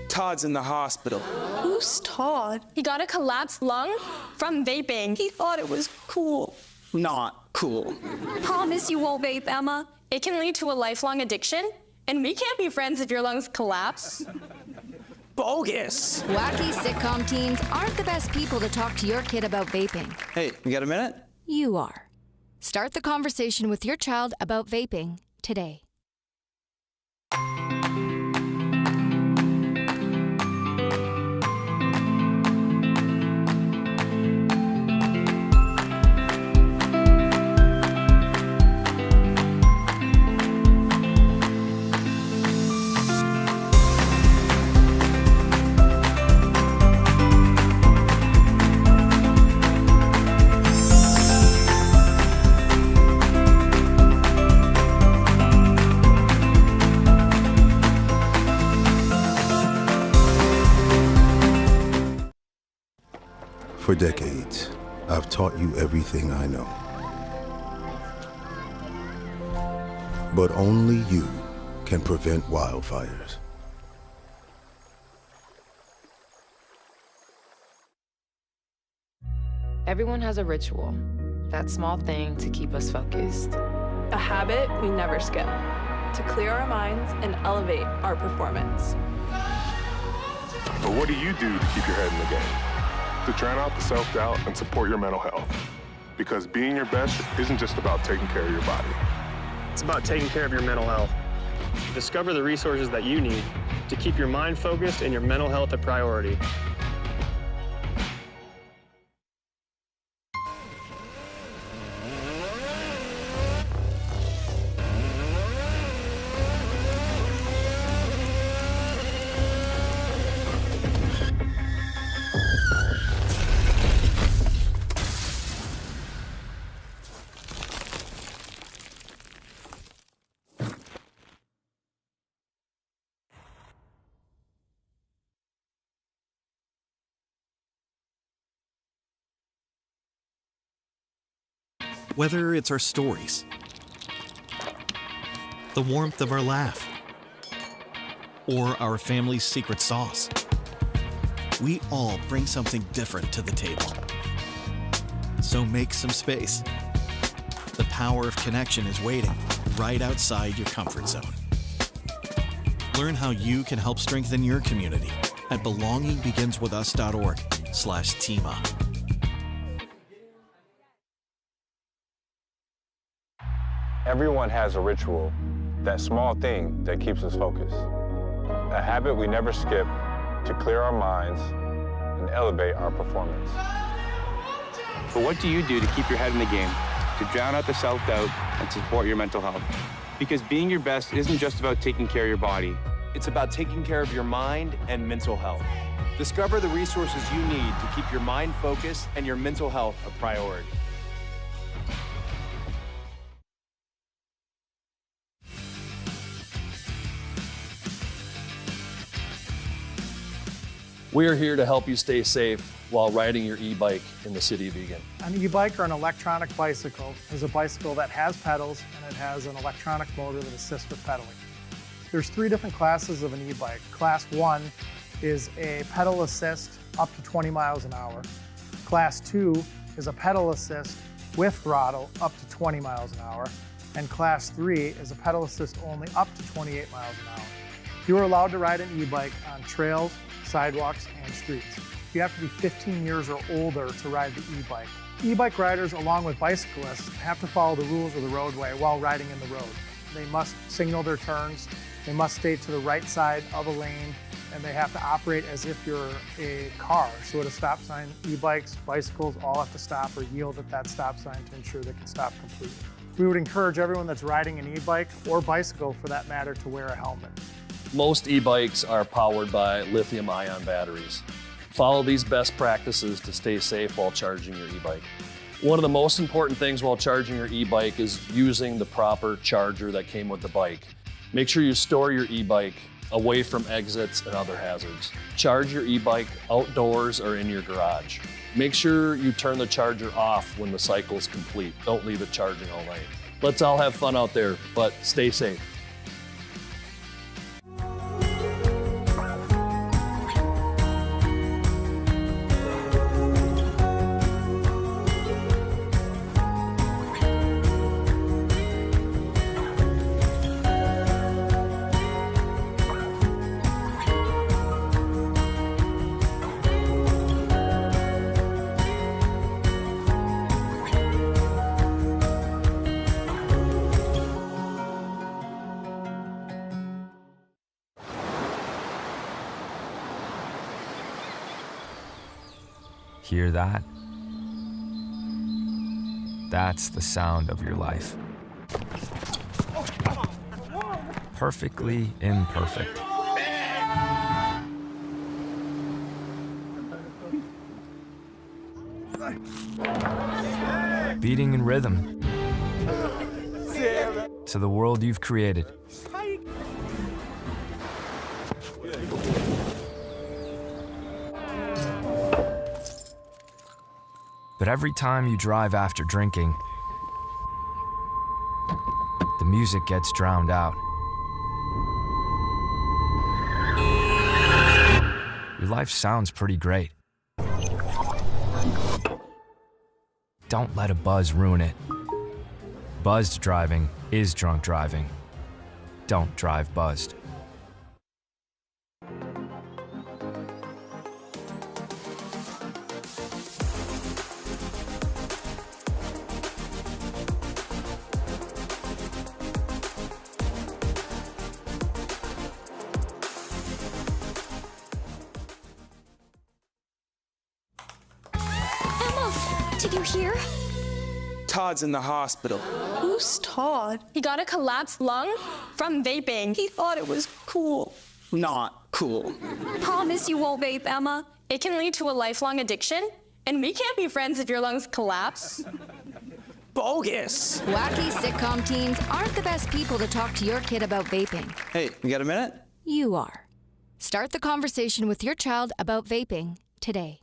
Todd's in the hospital. Who's Todd? He got a collapsed lung from vaping. He thought it was cool. Not cool. Promise you won't vape, Emma. It can lead to a lifelong addiction, and we can't be friends if your lungs collapse. Bogus. Wacky sitcom teens aren't the best people to talk to your kid about vaping. Hey, you got a minute? You are. Start the conversation with your child about vaping today. For decades, I've taught you everything I know. But only you can prevent wildfires. Everyone has a ritual, that small thing to keep us focused. A habit we never skip, to clear our minds and elevate our performance. But what do you do to keep your head in the game? To drown out the self-doubt and support your mental health. Because being your best isn't just about taking care of your body. It's about taking care of your mental health. Discover the resources that you need to keep your mind focused and your mental health a priority. Whether it's our stories, the warmth of our laugh, or our family's secret sauce, we all bring something different to the table. So make some space. The power of connection is waiting right outside your comfort zone. Learn how you can help strengthen your community at belongingbeginswithus.org/teamup. Everyone has a ritual, that small thing that keeps us focused. A habit we never skip to clear our minds and elevate our performance. But what do you do to keep your head in the game, to drown out the self-doubt and support your mental health? Because being your best isn't just about taking care of your body. It's about taking care of your mind and mental health. Discover the resources you need to keep your mind focused and your mental health a priority. We are here to help you stay safe while riding your e-bike in the city of Eagan. An e-bike or an electronic bicycle is a bicycle that has pedals and it has an electronic motor that assists with pedaling. There's 3 different classes of an e-bike. Class 1 is a pedal assist up to 20 miles an hour. Class 2 is a pedal assist with throttle up to 20 miles an hour. And Class 3 is a pedal assist only up to 28 miles an hour. You are allowed to ride an e-bike on trails, sidewalks, and streets. You have to be 15 years or older to ride the e-bike. E-bike riders, along with bicyclists, have to follow the rules of the roadway while riding in the road. They must signal their turns, they must stay to the right side of a lane, and they have to operate as if you're a car. So at a stop sign, e-bikes, bicycles all have to stop or yield at that stop sign to ensure they can stop completely. We would encourage everyone that's riding an e-bike, or bicycle for that matter, to wear a helmet. Most e-bikes are powered by lithium-ion batteries. Follow these best practices to stay safe while charging your e-bike. One of the most important things while charging your e-bike is using the proper charger that came with the bike. Make sure you store your e-bike away from exits and other hazards. Charge your e-bike outdoors or in your garage. Make sure you turn the charger off when the cycle is complete. Don't leave it charging all night. Let's all have fun out there, but stay safe. Hear that? That's the sound of your life. Perfectly imperfect. Beating in rhythm to the world you've created. But every time you drive after drinking, the music gets drowned out. Your life sounds pretty great. Don't let a buzz ruin it. Buzzed driving is drunk driving. Don't drive buzzed. Did you hear? Todd's in the hospital. Who's Todd? He got a collapsed lung from vaping. He thought it was cool. Not cool. Promise you won't vape, Emma. It can lead to a lifelong addiction, and we can't be friends if your lungs collapse. Bogus. Wacky sitcom teens aren't the best people to talk to your kid about vaping. Hey, you got a minute? You are. Start the conversation with your child about vaping today.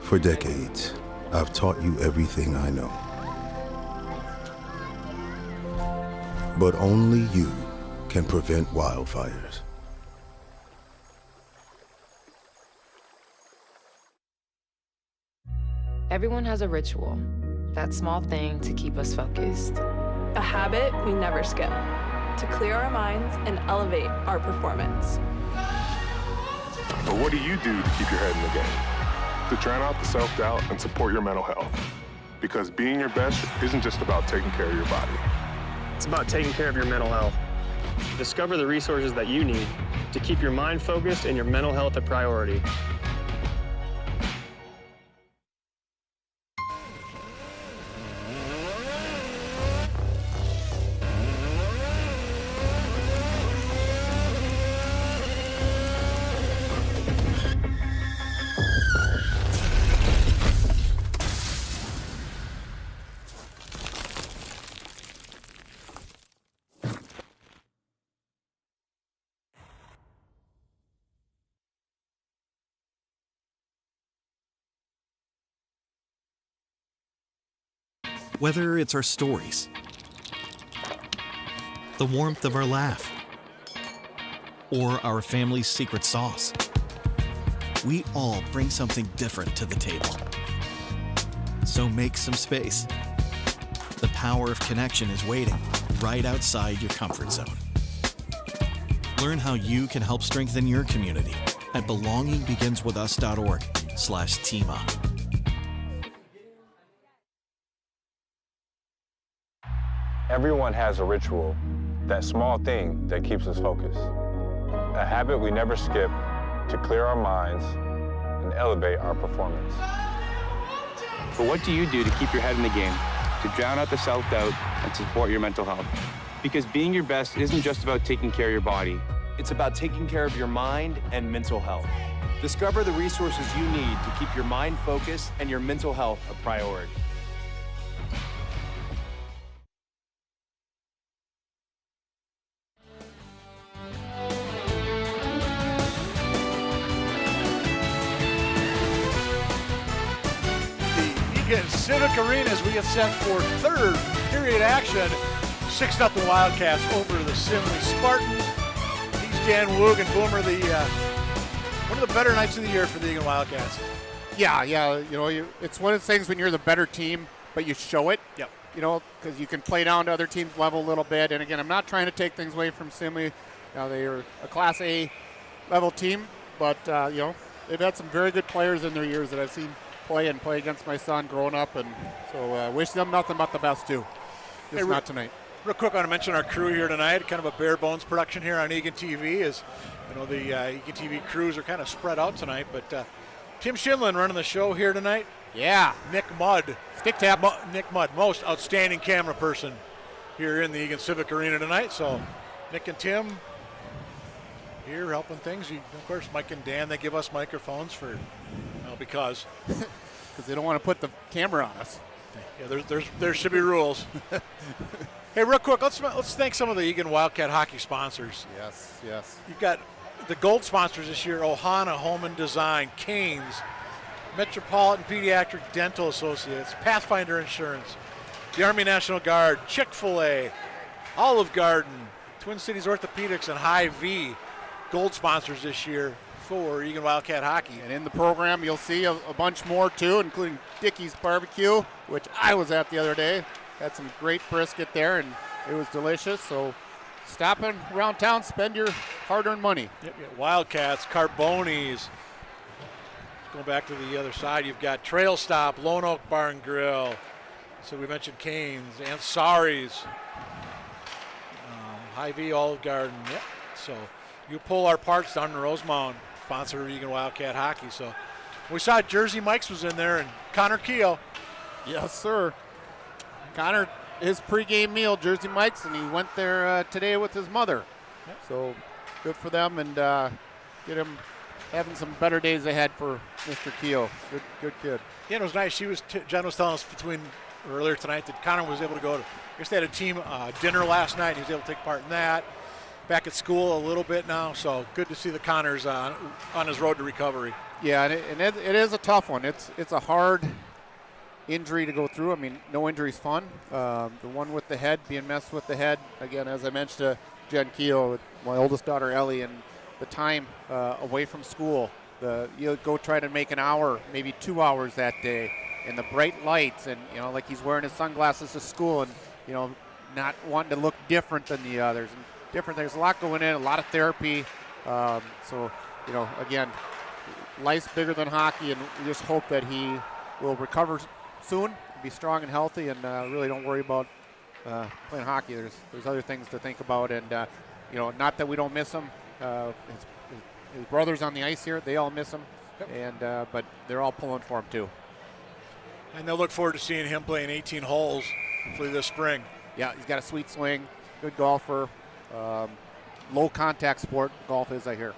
For decades, I've taught you everything I know. But only you can prevent wildfires. Everyone has a ritual, that small thing to keep us focused. A habit we never skip, to clear our minds and elevate our performance. But what do you do to keep your head in the game? To drown out the self-doubt and support your mental health. Because being your best isn't just about taking care of your body. It's about taking care of your mental health. Discover the resources that you need to keep your mind focused and your mental health a priority. Whether it's our stories, the warmth of our laugh, or our family's secret sauce, we all bring something different to the table. So make some space. The power of connection is waiting right outside your comfort zone. Learn how you can help strengthen your community at belongingbeginswithus.org/teamup. Everyone has a ritual, that small thing that keeps us focused. A habit we never skip to clear our minds and elevate our performance. But what do you do to keep your head in the game, to drown out the self-doubt and support your mental health? Because being your best isn't just about taking care of your body. It's about taking care of your mind and mental health. Discover the resources you need to keep your mind focused and your mental health a priority. Eagan Civic Arena as we get set for third period action. 6-0 Wildcats over the Simley Spartans. He's Dan Woog and Boomer, one of the better nights of the year for the Eagan Wildcats. Yeah. You know, it's one of the things when you're the better team, but you show it. Yep. You know, because you can play down to other teams' level a little bit. And again, I'm not trying to take things away from Simley. They are a Class A level team, but you know, they've had some very good players in their years that I've seen play against my son growing up, and so wish them nothing but the best too. Just not tonight. Real quick, I want to mention our crew here tonight. Kind of a bare bones production here on Eagan TV. As you know, the Eagan TV crews are kind of spread out tonight. But Tim Shinlin running the show here tonight. Yeah. Nick Mudd, stick tap. Nick Mudd, most outstanding camera person here in the Eagan Civic Arena tonight. So Nick and Tim here helping things. Of course, Mike and Dan, they give us microphones for because they don't want to put the camera on us. Yeah, there should be rules. Hey, real quick, let's thank some of the Eagan Wildcat hockey sponsors. Yes. You've got the gold sponsors this year: Ohana Home and Design, Canes, Metropolitan Pediatric Dental Associates, Pathfinder Insurance, the Army National Guard, Chick-fil-A, Olive Garden, Twin Cities Orthopedics, and Hy-Vee. Gold sponsors this year for Eagan Wildcat hockey. And in the program, you'll see a bunch more too, including Dickey's Barbecue, which I was at the other day. Had some great brisket there, and it was delicious. So stopping around town, spend your hard-earned money. Yep. Wildcats, Carboni's. Going back to the other side, you've got Trail Stop, Lone Oak Bar and Grill. So we mentioned Canes, Ansari's, Hy-Vee, Olive Garden. Yep. So you pull our parts down in Rosemount, sponsor of Eagan Wildcat hockey. So we saw Jersey Mike's was in there, and Connor Keogh. Yes, sir. Connor, his pregame meal, Jersey Mike's, and he went there today with his mother. Yep. So good for them, and get him having some better days ahead for Mr. Keogh. Good kid. Yeah, it was nice. Jen was telling us earlier tonight that Connor was able to go to, I guess they had a team dinner last night. He was able to take part in that. Back at school a little bit now, so good to see the Connors on his road to recovery. Yeah, and it is a tough one. It's a hard injury to go through. I mean, no injury's fun. The one with the head, being messed with the head, again, as I mentioned to Jen Keogh, my oldest daughter Ellie, and the time away from school. You go try to make an hour, maybe 2 hours that day, and the bright lights, and like he's wearing his sunglasses to school, and not wanting to look different than the others. And there's a lot going in, a lot of therapy. So again, life's bigger than hockey, and we just hope that he will recover soon, be strong and healthy, and really don't worry about playing hockey. There's other things to think about, and not that we don't miss him. His brothers on the ice here, they all miss him, and but they're all pulling for him too. And they'll look forward to seeing him playing 18 holes hopefully this spring. Yeah, he's got a sweet swing, good golfer, low contact sport, golf is, I hear.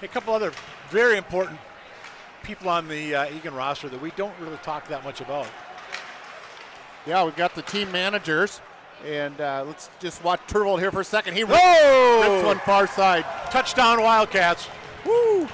A couple other very important people on the Eagan roster that we don't really talk that much about. Yeah, we've got the team managers, and let's just watch Turvold here for a second. He rips one far side. Touchdown Wildcats. Woo!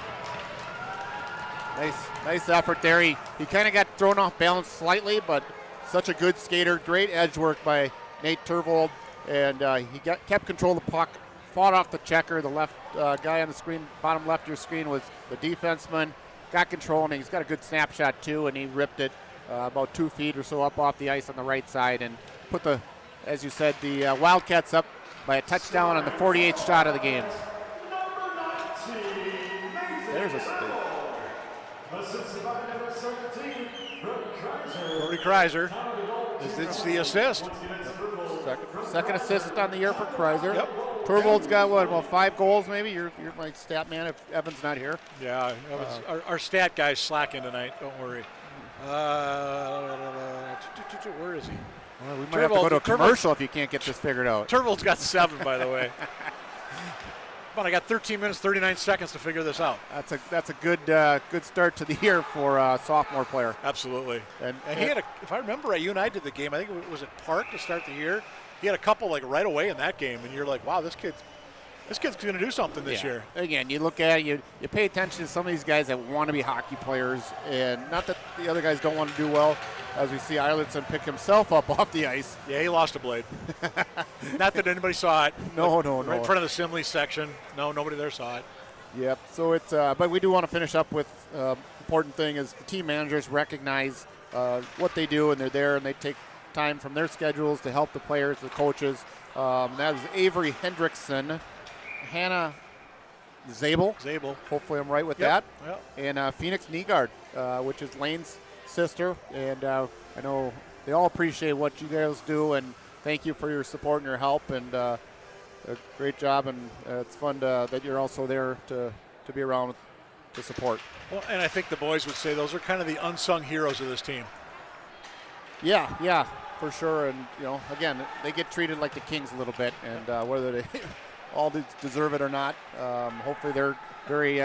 Nice effort there. He kind of got thrown off balance slightly, but such a good skater. Great edge work by Nate Turvold, and he kept control of the puck, fought off the checker. The left guy on the screen, bottom left of your screen, was the defenseman. Got control, and he's got a good snapshot too, and he ripped it about 2 feet or so up off the ice on the right side and put the, as you said, the Wildcats up by a touchdown on the 48th shot of the game. There's a stick. Brody Kreiser. It's the assist. Second assist on the year for Kreiser. Yep. Turvold's got what, about 5 goals maybe? You're my stat man if Evan's not here. Yeah, our stat guy's slacking tonight. Don't worry. Where is he? Well, we might have to go to a commercial if you can't get this figured out. Turvold's got 7, by the way. Come on, I got 13 minutes, 39 seconds to figure this out. That's a good start to the year for a sophomore player. Absolutely. And he had if I remember right, you and I did the game. I think it was at Park to start the year. He had a couple like right away in that game, and you're like, wow, this kid's going to do something this year. Again, you look at it, you pay attention to some of these guys that want to be hockey players, and not that the other guys don't want to do well. As we see Eilertson pick himself up off the ice. Yeah, he lost a blade. Not that anybody saw it. No. Right in front of the Simley section. No, nobody there saw it. Yep. So it's, but we do want to finish up with important thing is the team managers recognize what they do, and they're there, and they take time from their schedules to help the players, the coaches. That is Avery Hendrickson, Hannah Zabel. Hopefully I'm right with that. Yep. And Phoenix Nygaard, which is Lane's sister. And I know they all appreciate what you guys do, and thank you for your support and your help. And a great job, and it's fun that you're also there to be around to support. Well, and I think the boys would say those are kind of the unsung heroes of this team. Yeah, for sure. And, again, they get treated like the kings a little bit, and whether they all deserve it or not, hopefully they're very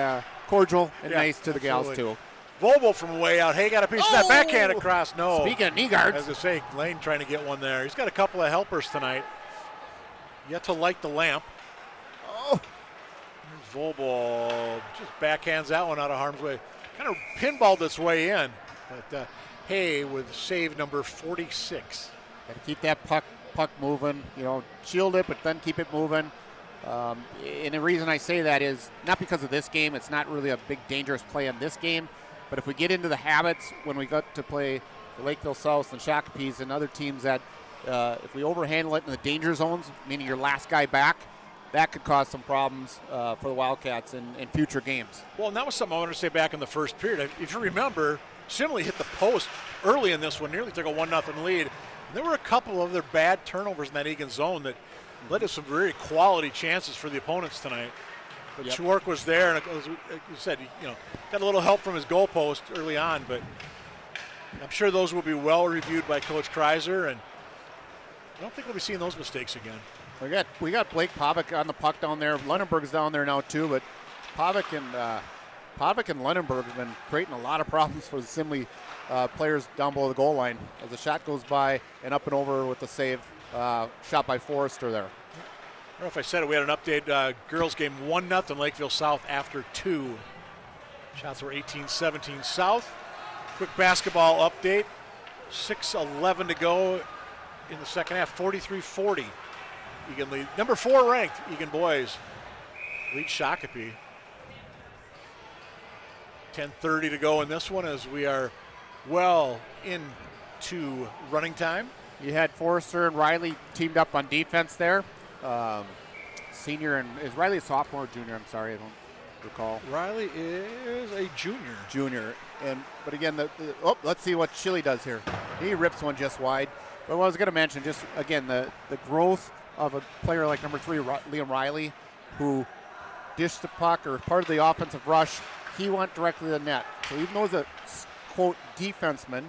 cordial and nice to the gals, too. Volbo from way out. Hey, got a piece of that backhand across. No. Speaking of Nygaard. As I say, Lane trying to get one there. He's got a couple of helpers tonight. Yet to light the lamp. Oh. There's Volbo. Just backhands that one out of harm's way. Kind of pinballed its way in. But Hay with save number 46. Got to keep that puck moving. Shield it, but then keep it moving. And the reason I say that is not because of this game. It's not really a big dangerous play in this game. But if we get into the habits when we got to play the Lakeville South and Shakopees and other teams that if we overhandle it in the danger zones, meaning your last guy back, that could cause some problems for the Wildcats in future games. Well, and that was something I wanted to say back in the first period. If you remember, Simley hit the post early in this one, nearly took a 1-0 lead. And there were a couple of other bad turnovers in that Eagan zone that led to some very quality chances for the opponents tonight. But Schwark was there, and as you said, got a little help from his goal post early on, but I'm sure those will be well reviewed by Coach Kreiser, and I don't think we'll be seeing those mistakes again. We got Blake Pavic on the puck down there. Lunenburg's down there now too, but Pavic and Lunenburg have been creating a lot of problems for the Simley players down below the goal line as the shot goes by and up and over with the save shot by Forrester there. I don't know if I said it. We had an update. Girls game 1-0 Lakeville South after 2. Shots were 18-17 South. Quick basketball update. 6:11 to go in the second half. 43-40. Eagan lead. Number 4 ranked Eagan boys lead Shakopee. 10:30 to go in this one as we are well into running time. You had Forrester and Riley teamed up on defense there. Senior and is Riley a sophomore or junior? I'm sorry, I don't recall. Riley is a junior. Junior. But again, let's see what Chile does here. He rips one just wide. But what I was going to mention, just again, the growth of a player like number 3, Liam Riley, who dished the puck or part of the offensive rush, he went directly to the net. So even though he's a, quote, defenseman,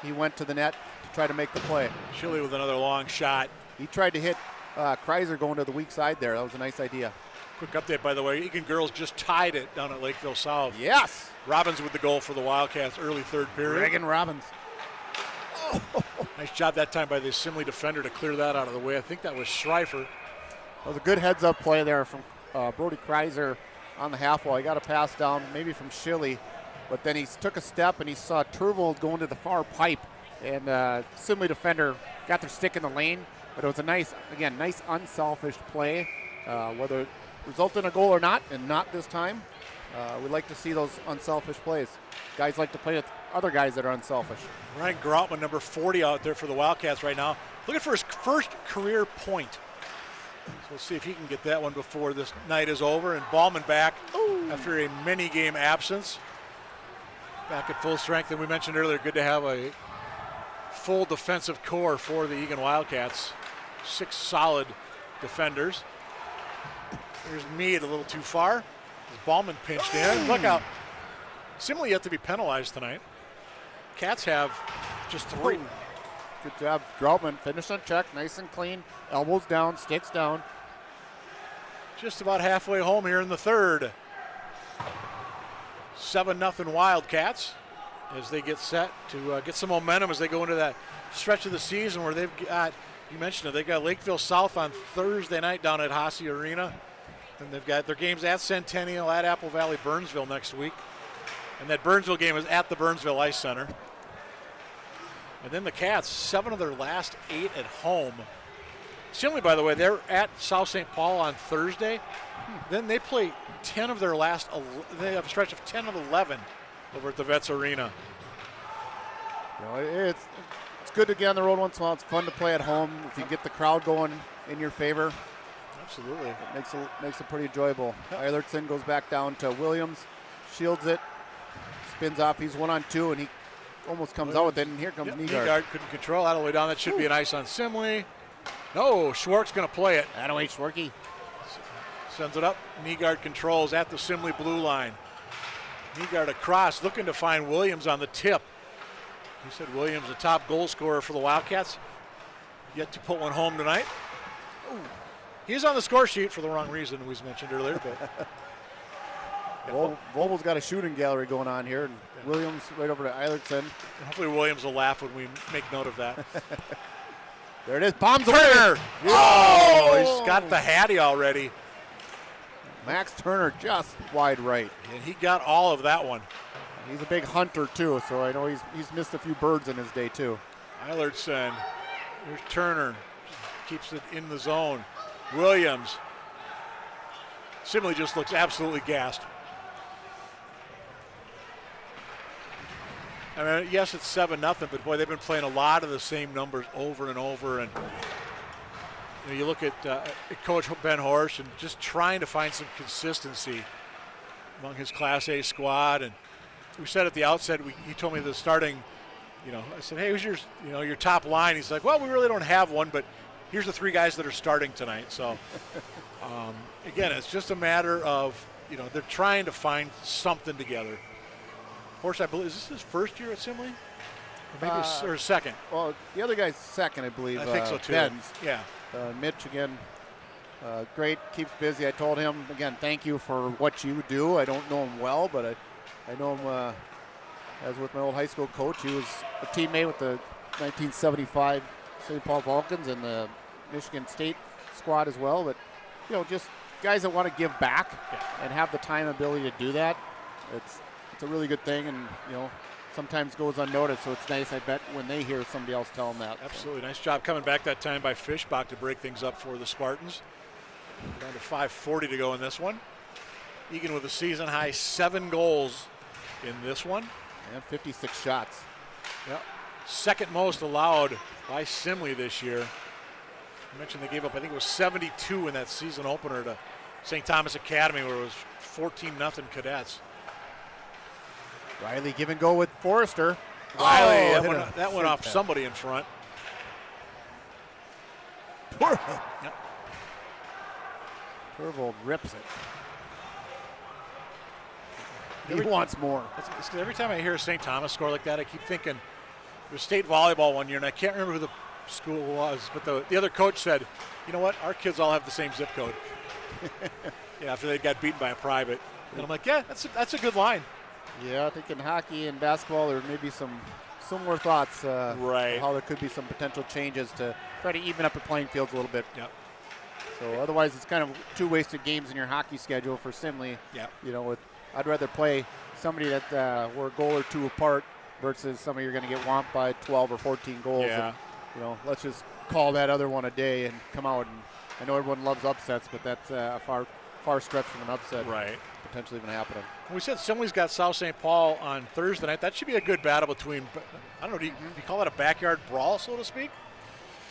he went to the net to try to make the play. Chile with another long shot. He tried to hit Kreiser going to the weak side there. That was a nice idea. Quick update, by the way. Eagan girls just tied it down at Lakeville South. Yes. Robbins with the goal for the Wildcats early third period. Reagan Robbins. Nice job that time by the Simley defender to clear that out of the way. I think that was Schreifer. That was a good heads-up play there from Brody Kreiser on the half wall. He got a pass down maybe from Schilly, but then he took a step and he saw Turvold going to the far pipe, And Simley defender got their stick in the lane, but it was a nice unselfish play. Whether it resulted in a goal or not, and not this time, we like to see those unselfish plays. Guys like to play with other guys that are unselfish. Ryan Groutman, number 40 out there for the Wildcats right now, looking for his first career point. So we'll see if he can get that one before this night is over. And Ballman back after a mini-game absence. Back at full strength, and we mentioned earlier, good to have a full defensive core for the Eagan Wildcats. 6 solid defenders. There's Meade a little too far. As Ballman pinched in. Look out. Simley yet to be penalized tonight. Cats have just 3. Good job. Groutman finished on check, nice and clean. Elbows down, sticks down. Just about halfway home here in the third. 7-0 Wildcats as they get set to get some momentum as they go into that stretch of the season where they've got, you mentioned it, they've got Lakeville South on Thursday night down at Hasse Arena. And they've got their games at Centennial, at Apple Valley, Burnsville next week. And that Burnsville game is at the Burnsville Ice Center. And then the Cats, 7 of their last 8 at home. Simley, by the way, they're at South St. Paul on Thursday. Then they play 10 of their last, they have a stretch of 10 of 11 over at the Vets Arena. You know, it's good to get on the road once in a while. It's fun to play at home. If you get the crowd going in your favor. Absolutely. It makes it pretty enjoyable. Eilertson goes back down to Williams, shields it, spins off. He's 1-on-2, and he almost comes out with it, and here comes Nygaard. Nygaard couldn't control that all the way down. That should be an ice on Simley. No, Schwartz going to play it. That'll wait, Schwarky. Sends it up. Nygaard controls at the Simley blue line. Nygaard across, looking to find Williams on the tip. He said Williams, the top goal scorer for the Wildcats. Yet to put one home tonight. Ooh. He's on the score sheet for the wrong reason, we mentioned earlier. But Volvo's got a shooting gallery going on here, and Williams right over to Eilertson. And hopefully Williams will laugh when we make note of that. There it is. Bombs Turner. Oh, he's got the Hattie already. Max Turner just wide right. And he got all of that one. He's a big hunter, too, so I know he's missed a few birds in his day, too. Eilertson. Here's Turner. Keeps it in the zone. Williams. Simley just looks absolutely gassed. I mean, yes, it's 7-0, but boy, they've been playing a lot of the same numbers over and over. And you look at Coach Ben Horsch and just trying to find some consistency among his Class A squad. And we said at the outset, he told me the starting, I said, hey, who's your top line? He's like, well, we really don't have one, but here's the 3 guys that are starting tonight. So, again, it's just a matter of, they're trying to find something together. Horsch, I believe, is this his first year at Simley? Or maybe or second? Well, the other guy's second, I believe. I think so, too. Ben's. Yeah. Mitch, again, great, keeps busy. I told him, again, thank you for what you do. I don't know him well, but I know him as with my old high school coach. He was a teammate with the 1975 St. Paul Vulcans and the Michigan State squad as well. But, just guys that want to give back and have the time and ability to do that. It's a really good thing, and, sometimes goes unnoticed, so it's nice, I bet, when they hear somebody else tell them that. Absolutely. Nice job coming back that time by Fischbach to break things up for the Spartans. Down to 5:40 to go in this one. Eagan with a season-high 7 goals in this one. And 56 shots. Yep. Second most allowed by Simley this year. I mentioned they gave up, I think it was 72 in that season opener to St. Thomas Academy, where it was 14-0 Cadets. Riley give and go with Forrester. Riley, that went off somebody in front. Yep. Turvold rips it. He wants more. It's every time I hear a St. Thomas score like that, I keep thinking there was state volleyball one year, and I can't remember who the school was, but the other coach said, you know what, our kids all have the same zip code. After they got beaten by a private. And I'm like, yeah, that's a good line. Yeah, I think in hockey and basketball there may be some more thoughts right. how there could be some potential changes to try to even up the playing fields a little bit. Yep. So otherwise it's kind of 2 wasted games in your hockey schedule for Simley. Yep. I'd rather play somebody that we're a goal or 2 apart versus some of you're going to get whomped by 12 or 14 goals. Yeah. And, you know, let's just call that other one a day and come out. And I know everyone loves upsets, but that's a far stretch from an upset. Right. Potentially even happening. We said Simley's got South St. Paul on Thursday night. That should be a good battle between, I don't know, do you call it a backyard brawl, so to speak?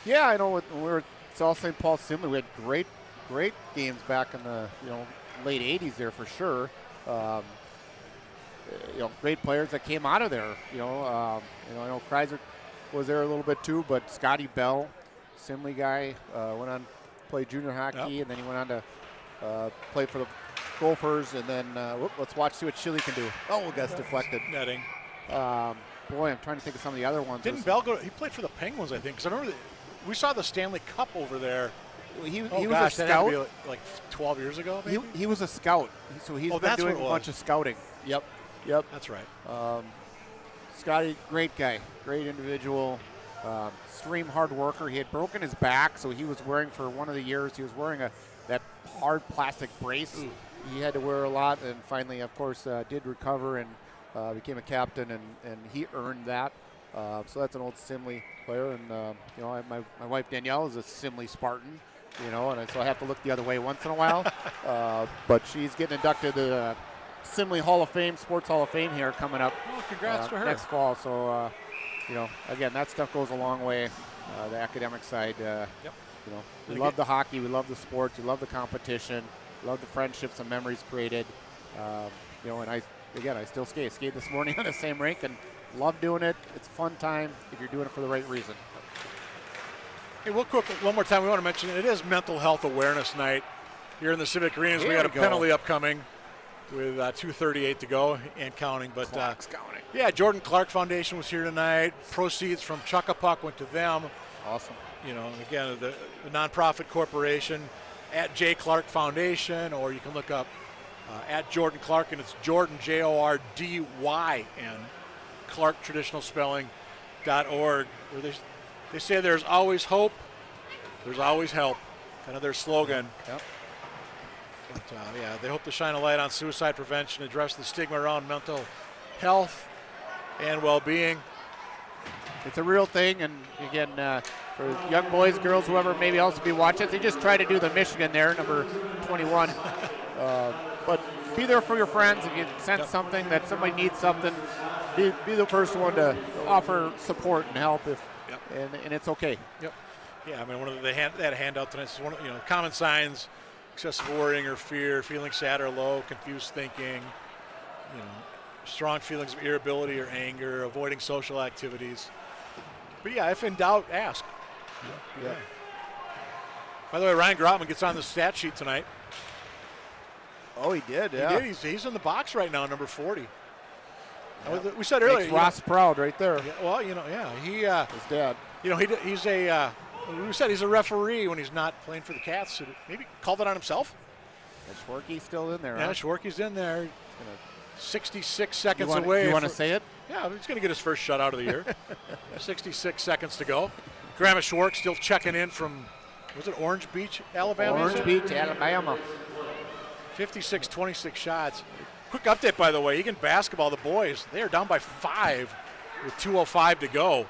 Yeah, I know when we were at South St. Paul Simley, we had great games back in the late 80s there for sure. Great players that came out of there. I know Kreiser was there a little bit too, but Scotty Bell, Simley guy, went on to play junior hockey, and then he went on to play for the Gophers, and then let's see what Chile can do. Oh, that's deflected. Netting. Boy, I'm trying to think of some of the other ones. Didn't Bell go? He played for the Penguins, I think, because I remember we saw the Stanley Cup over there. He was a scout. that had to be like 12 years ago, maybe? He was a scout, so he's been doing a bunch of scouting. Yep. That's right. Scotty, great guy, great individual, extreme hard worker. He had broken his back, so he was wearing for one of the years. He was wearing that hard plastic brace. He had to wear a lot, and finally, of course, did recover and became a captain, and he earned that. So that's an old Simley player, and my wife Danielle is a Simley Spartan, and so I have to look the other way once in a while. But she's getting inducted to the Simley Hall of Fame, Sports Hall of Fame here coming up. Oh, congrats to her. Next fall. So, again, that stuff goes a long way. The academic side. We love the hockey, we love the sports, we love the competition, we love the friendships and memories created. And I still skate this morning on the same rink and love doing it. It's a fun time if you're doing it for the right reason. Hey, real quick, one more time, we want to mention it is Mental Health Awareness Night here in the Civic Arenas. We got a penalty upcoming with 2:38 to go and counting. But clock's counting. Yeah, Jordan Clark Foundation was here tonight. Proceeds from Chuck-a-Puck went to them. Awesome. Again, the nonprofit corporation at J. Clark Foundation, or you can look up at Jordan Clark, and it's Jordan, Jordyn, Clark traditional spelling.org, where they say there's always hope, there's always help, kind of their slogan. Yep. But, they hope to shine a light on suicide prevention, address the stigma around mental health and well-being. It's a real thing, and again, for young boys, girls, whoever maybe else be watching, they just try to do the Michigan there, number 21. But be there for your friends. If you sense something that somebody needs something, be the first one to offer support and help, and it's okay. Yep. Yeah, I mean, they had a handout tonight. It's one of, common signs: excessive worrying or fear, feeling sad or low, confused thinking, strong feelings of irritability or anger, avoiding social activities. But yeah, if in doubt, ask. Yeah. By the way, Ryan Grotman gets on the stat sheet tonight. Oh, he did, yeah. He did. He's in the box right now, number 40. Yeah. We said earlier. Makes Ross proud right there. Yeah, well, he. His dad. He's a. We said he's a referee when he's not playing for the Cats. So maybe called it on himself. And Schwarkey's still in there. Yeah, Schwarkey's in there. 66 seconds away. You want to say it? Yeah, he's going to get his first shutout of the year. 66 seconds to go. Grandma Schwark still checking in from, was it Orange Beach, Alabama? Orange Beach, Alabama. 26 shots. Quick update, by the way, Eagan basketball, the boys, they are down by 5 with 2:05 to go.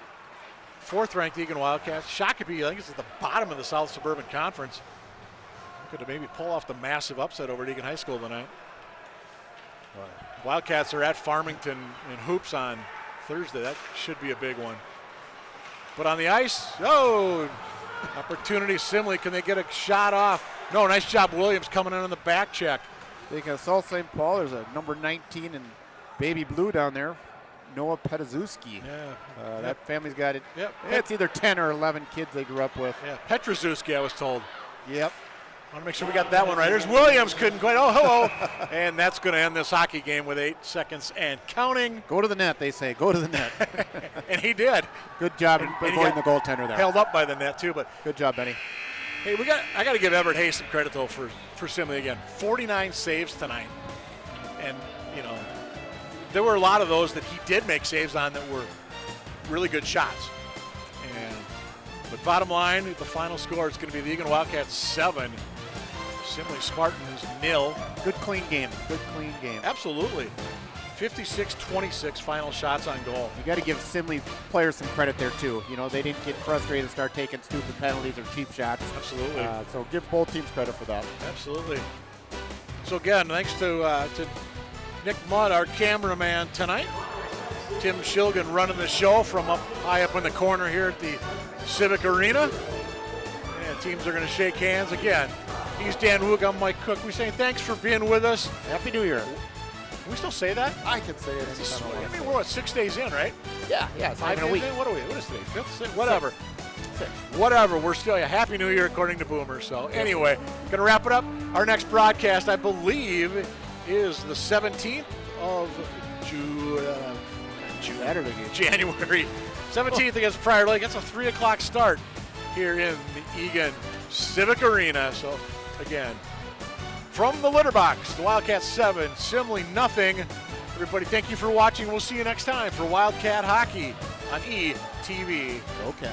4th-ranked Eagan Wildcats. Shakopee, I think, is at the bottom of the South Suburban Conference. Could maybe pull off the massive upset over at Eagan High School tonight. Wildcats are at Farmington in hoops on Thursday. That should be a big one. But on the ice, opportunity Simley. Can they get a shot off? No, nice job Williams coming in on the back check. Speaking of South St. Paul, there's a number 19 in baby blue down there, Noah Petaszewski. Yeah. That family's got it. Yep. It's either 10 or 11 kids they grew up with. Yeah, Petaszewski, I was told. Yep. I want to make sure we got that one right. There's Williams, couldn't quite. Oh, hello. And that's going to end this hockey game with 8 seconds and counting. Go to the net, they say. Go to the net. And he did. Good job avoiding the goaltender there. Held up by the net, too. But good job, Benny. Hey, I got to give Everett Hayes some credit, though, for Simley again. 49 saves tonight. And, there were a lot of those that he did make saves on that were really good shots. But bottom line, the final score is going to be the Eagan Wildcats 7. Simley Spartans 0. Good clean game. Good clean game. Absolutely. 56-26 final shots on goal. You got to give Simley players some credit there too. You know, they didn't get frustrated and start taking stupid penalties or cheap shots. Absolutely. So give both teams credit for that. Absolutely. So again, thanks to Nick Mudd, our cameraman tonight. Tim Shilgan running the show from high up in the corner here at the Civic Arena. And teams are going to shake hands again. He's Dan Woog, I'm Mike Cook. We're saying thanks for being with us. Happy New Year. Can we still say that? I can say it. I mean, we're what, 6 days in, right? Yeah, it's not even a week. What are we? What is today? 5th? 6th? Whatever. Six. Whatever. We're still Happy New Year according to Boomer. So anyway, gonna wrap it up. Our next broadcast, I believe, is the 17th of January. 17th against Prior Lake. That's a 3 o'clock start here in the Eagan Civic Arena. So again, from the litter box, the Wildcats 7, Simley nothing. Everybody, thank you for watching. We'll see you next time for Wildcat Hockey on ETV. Okay.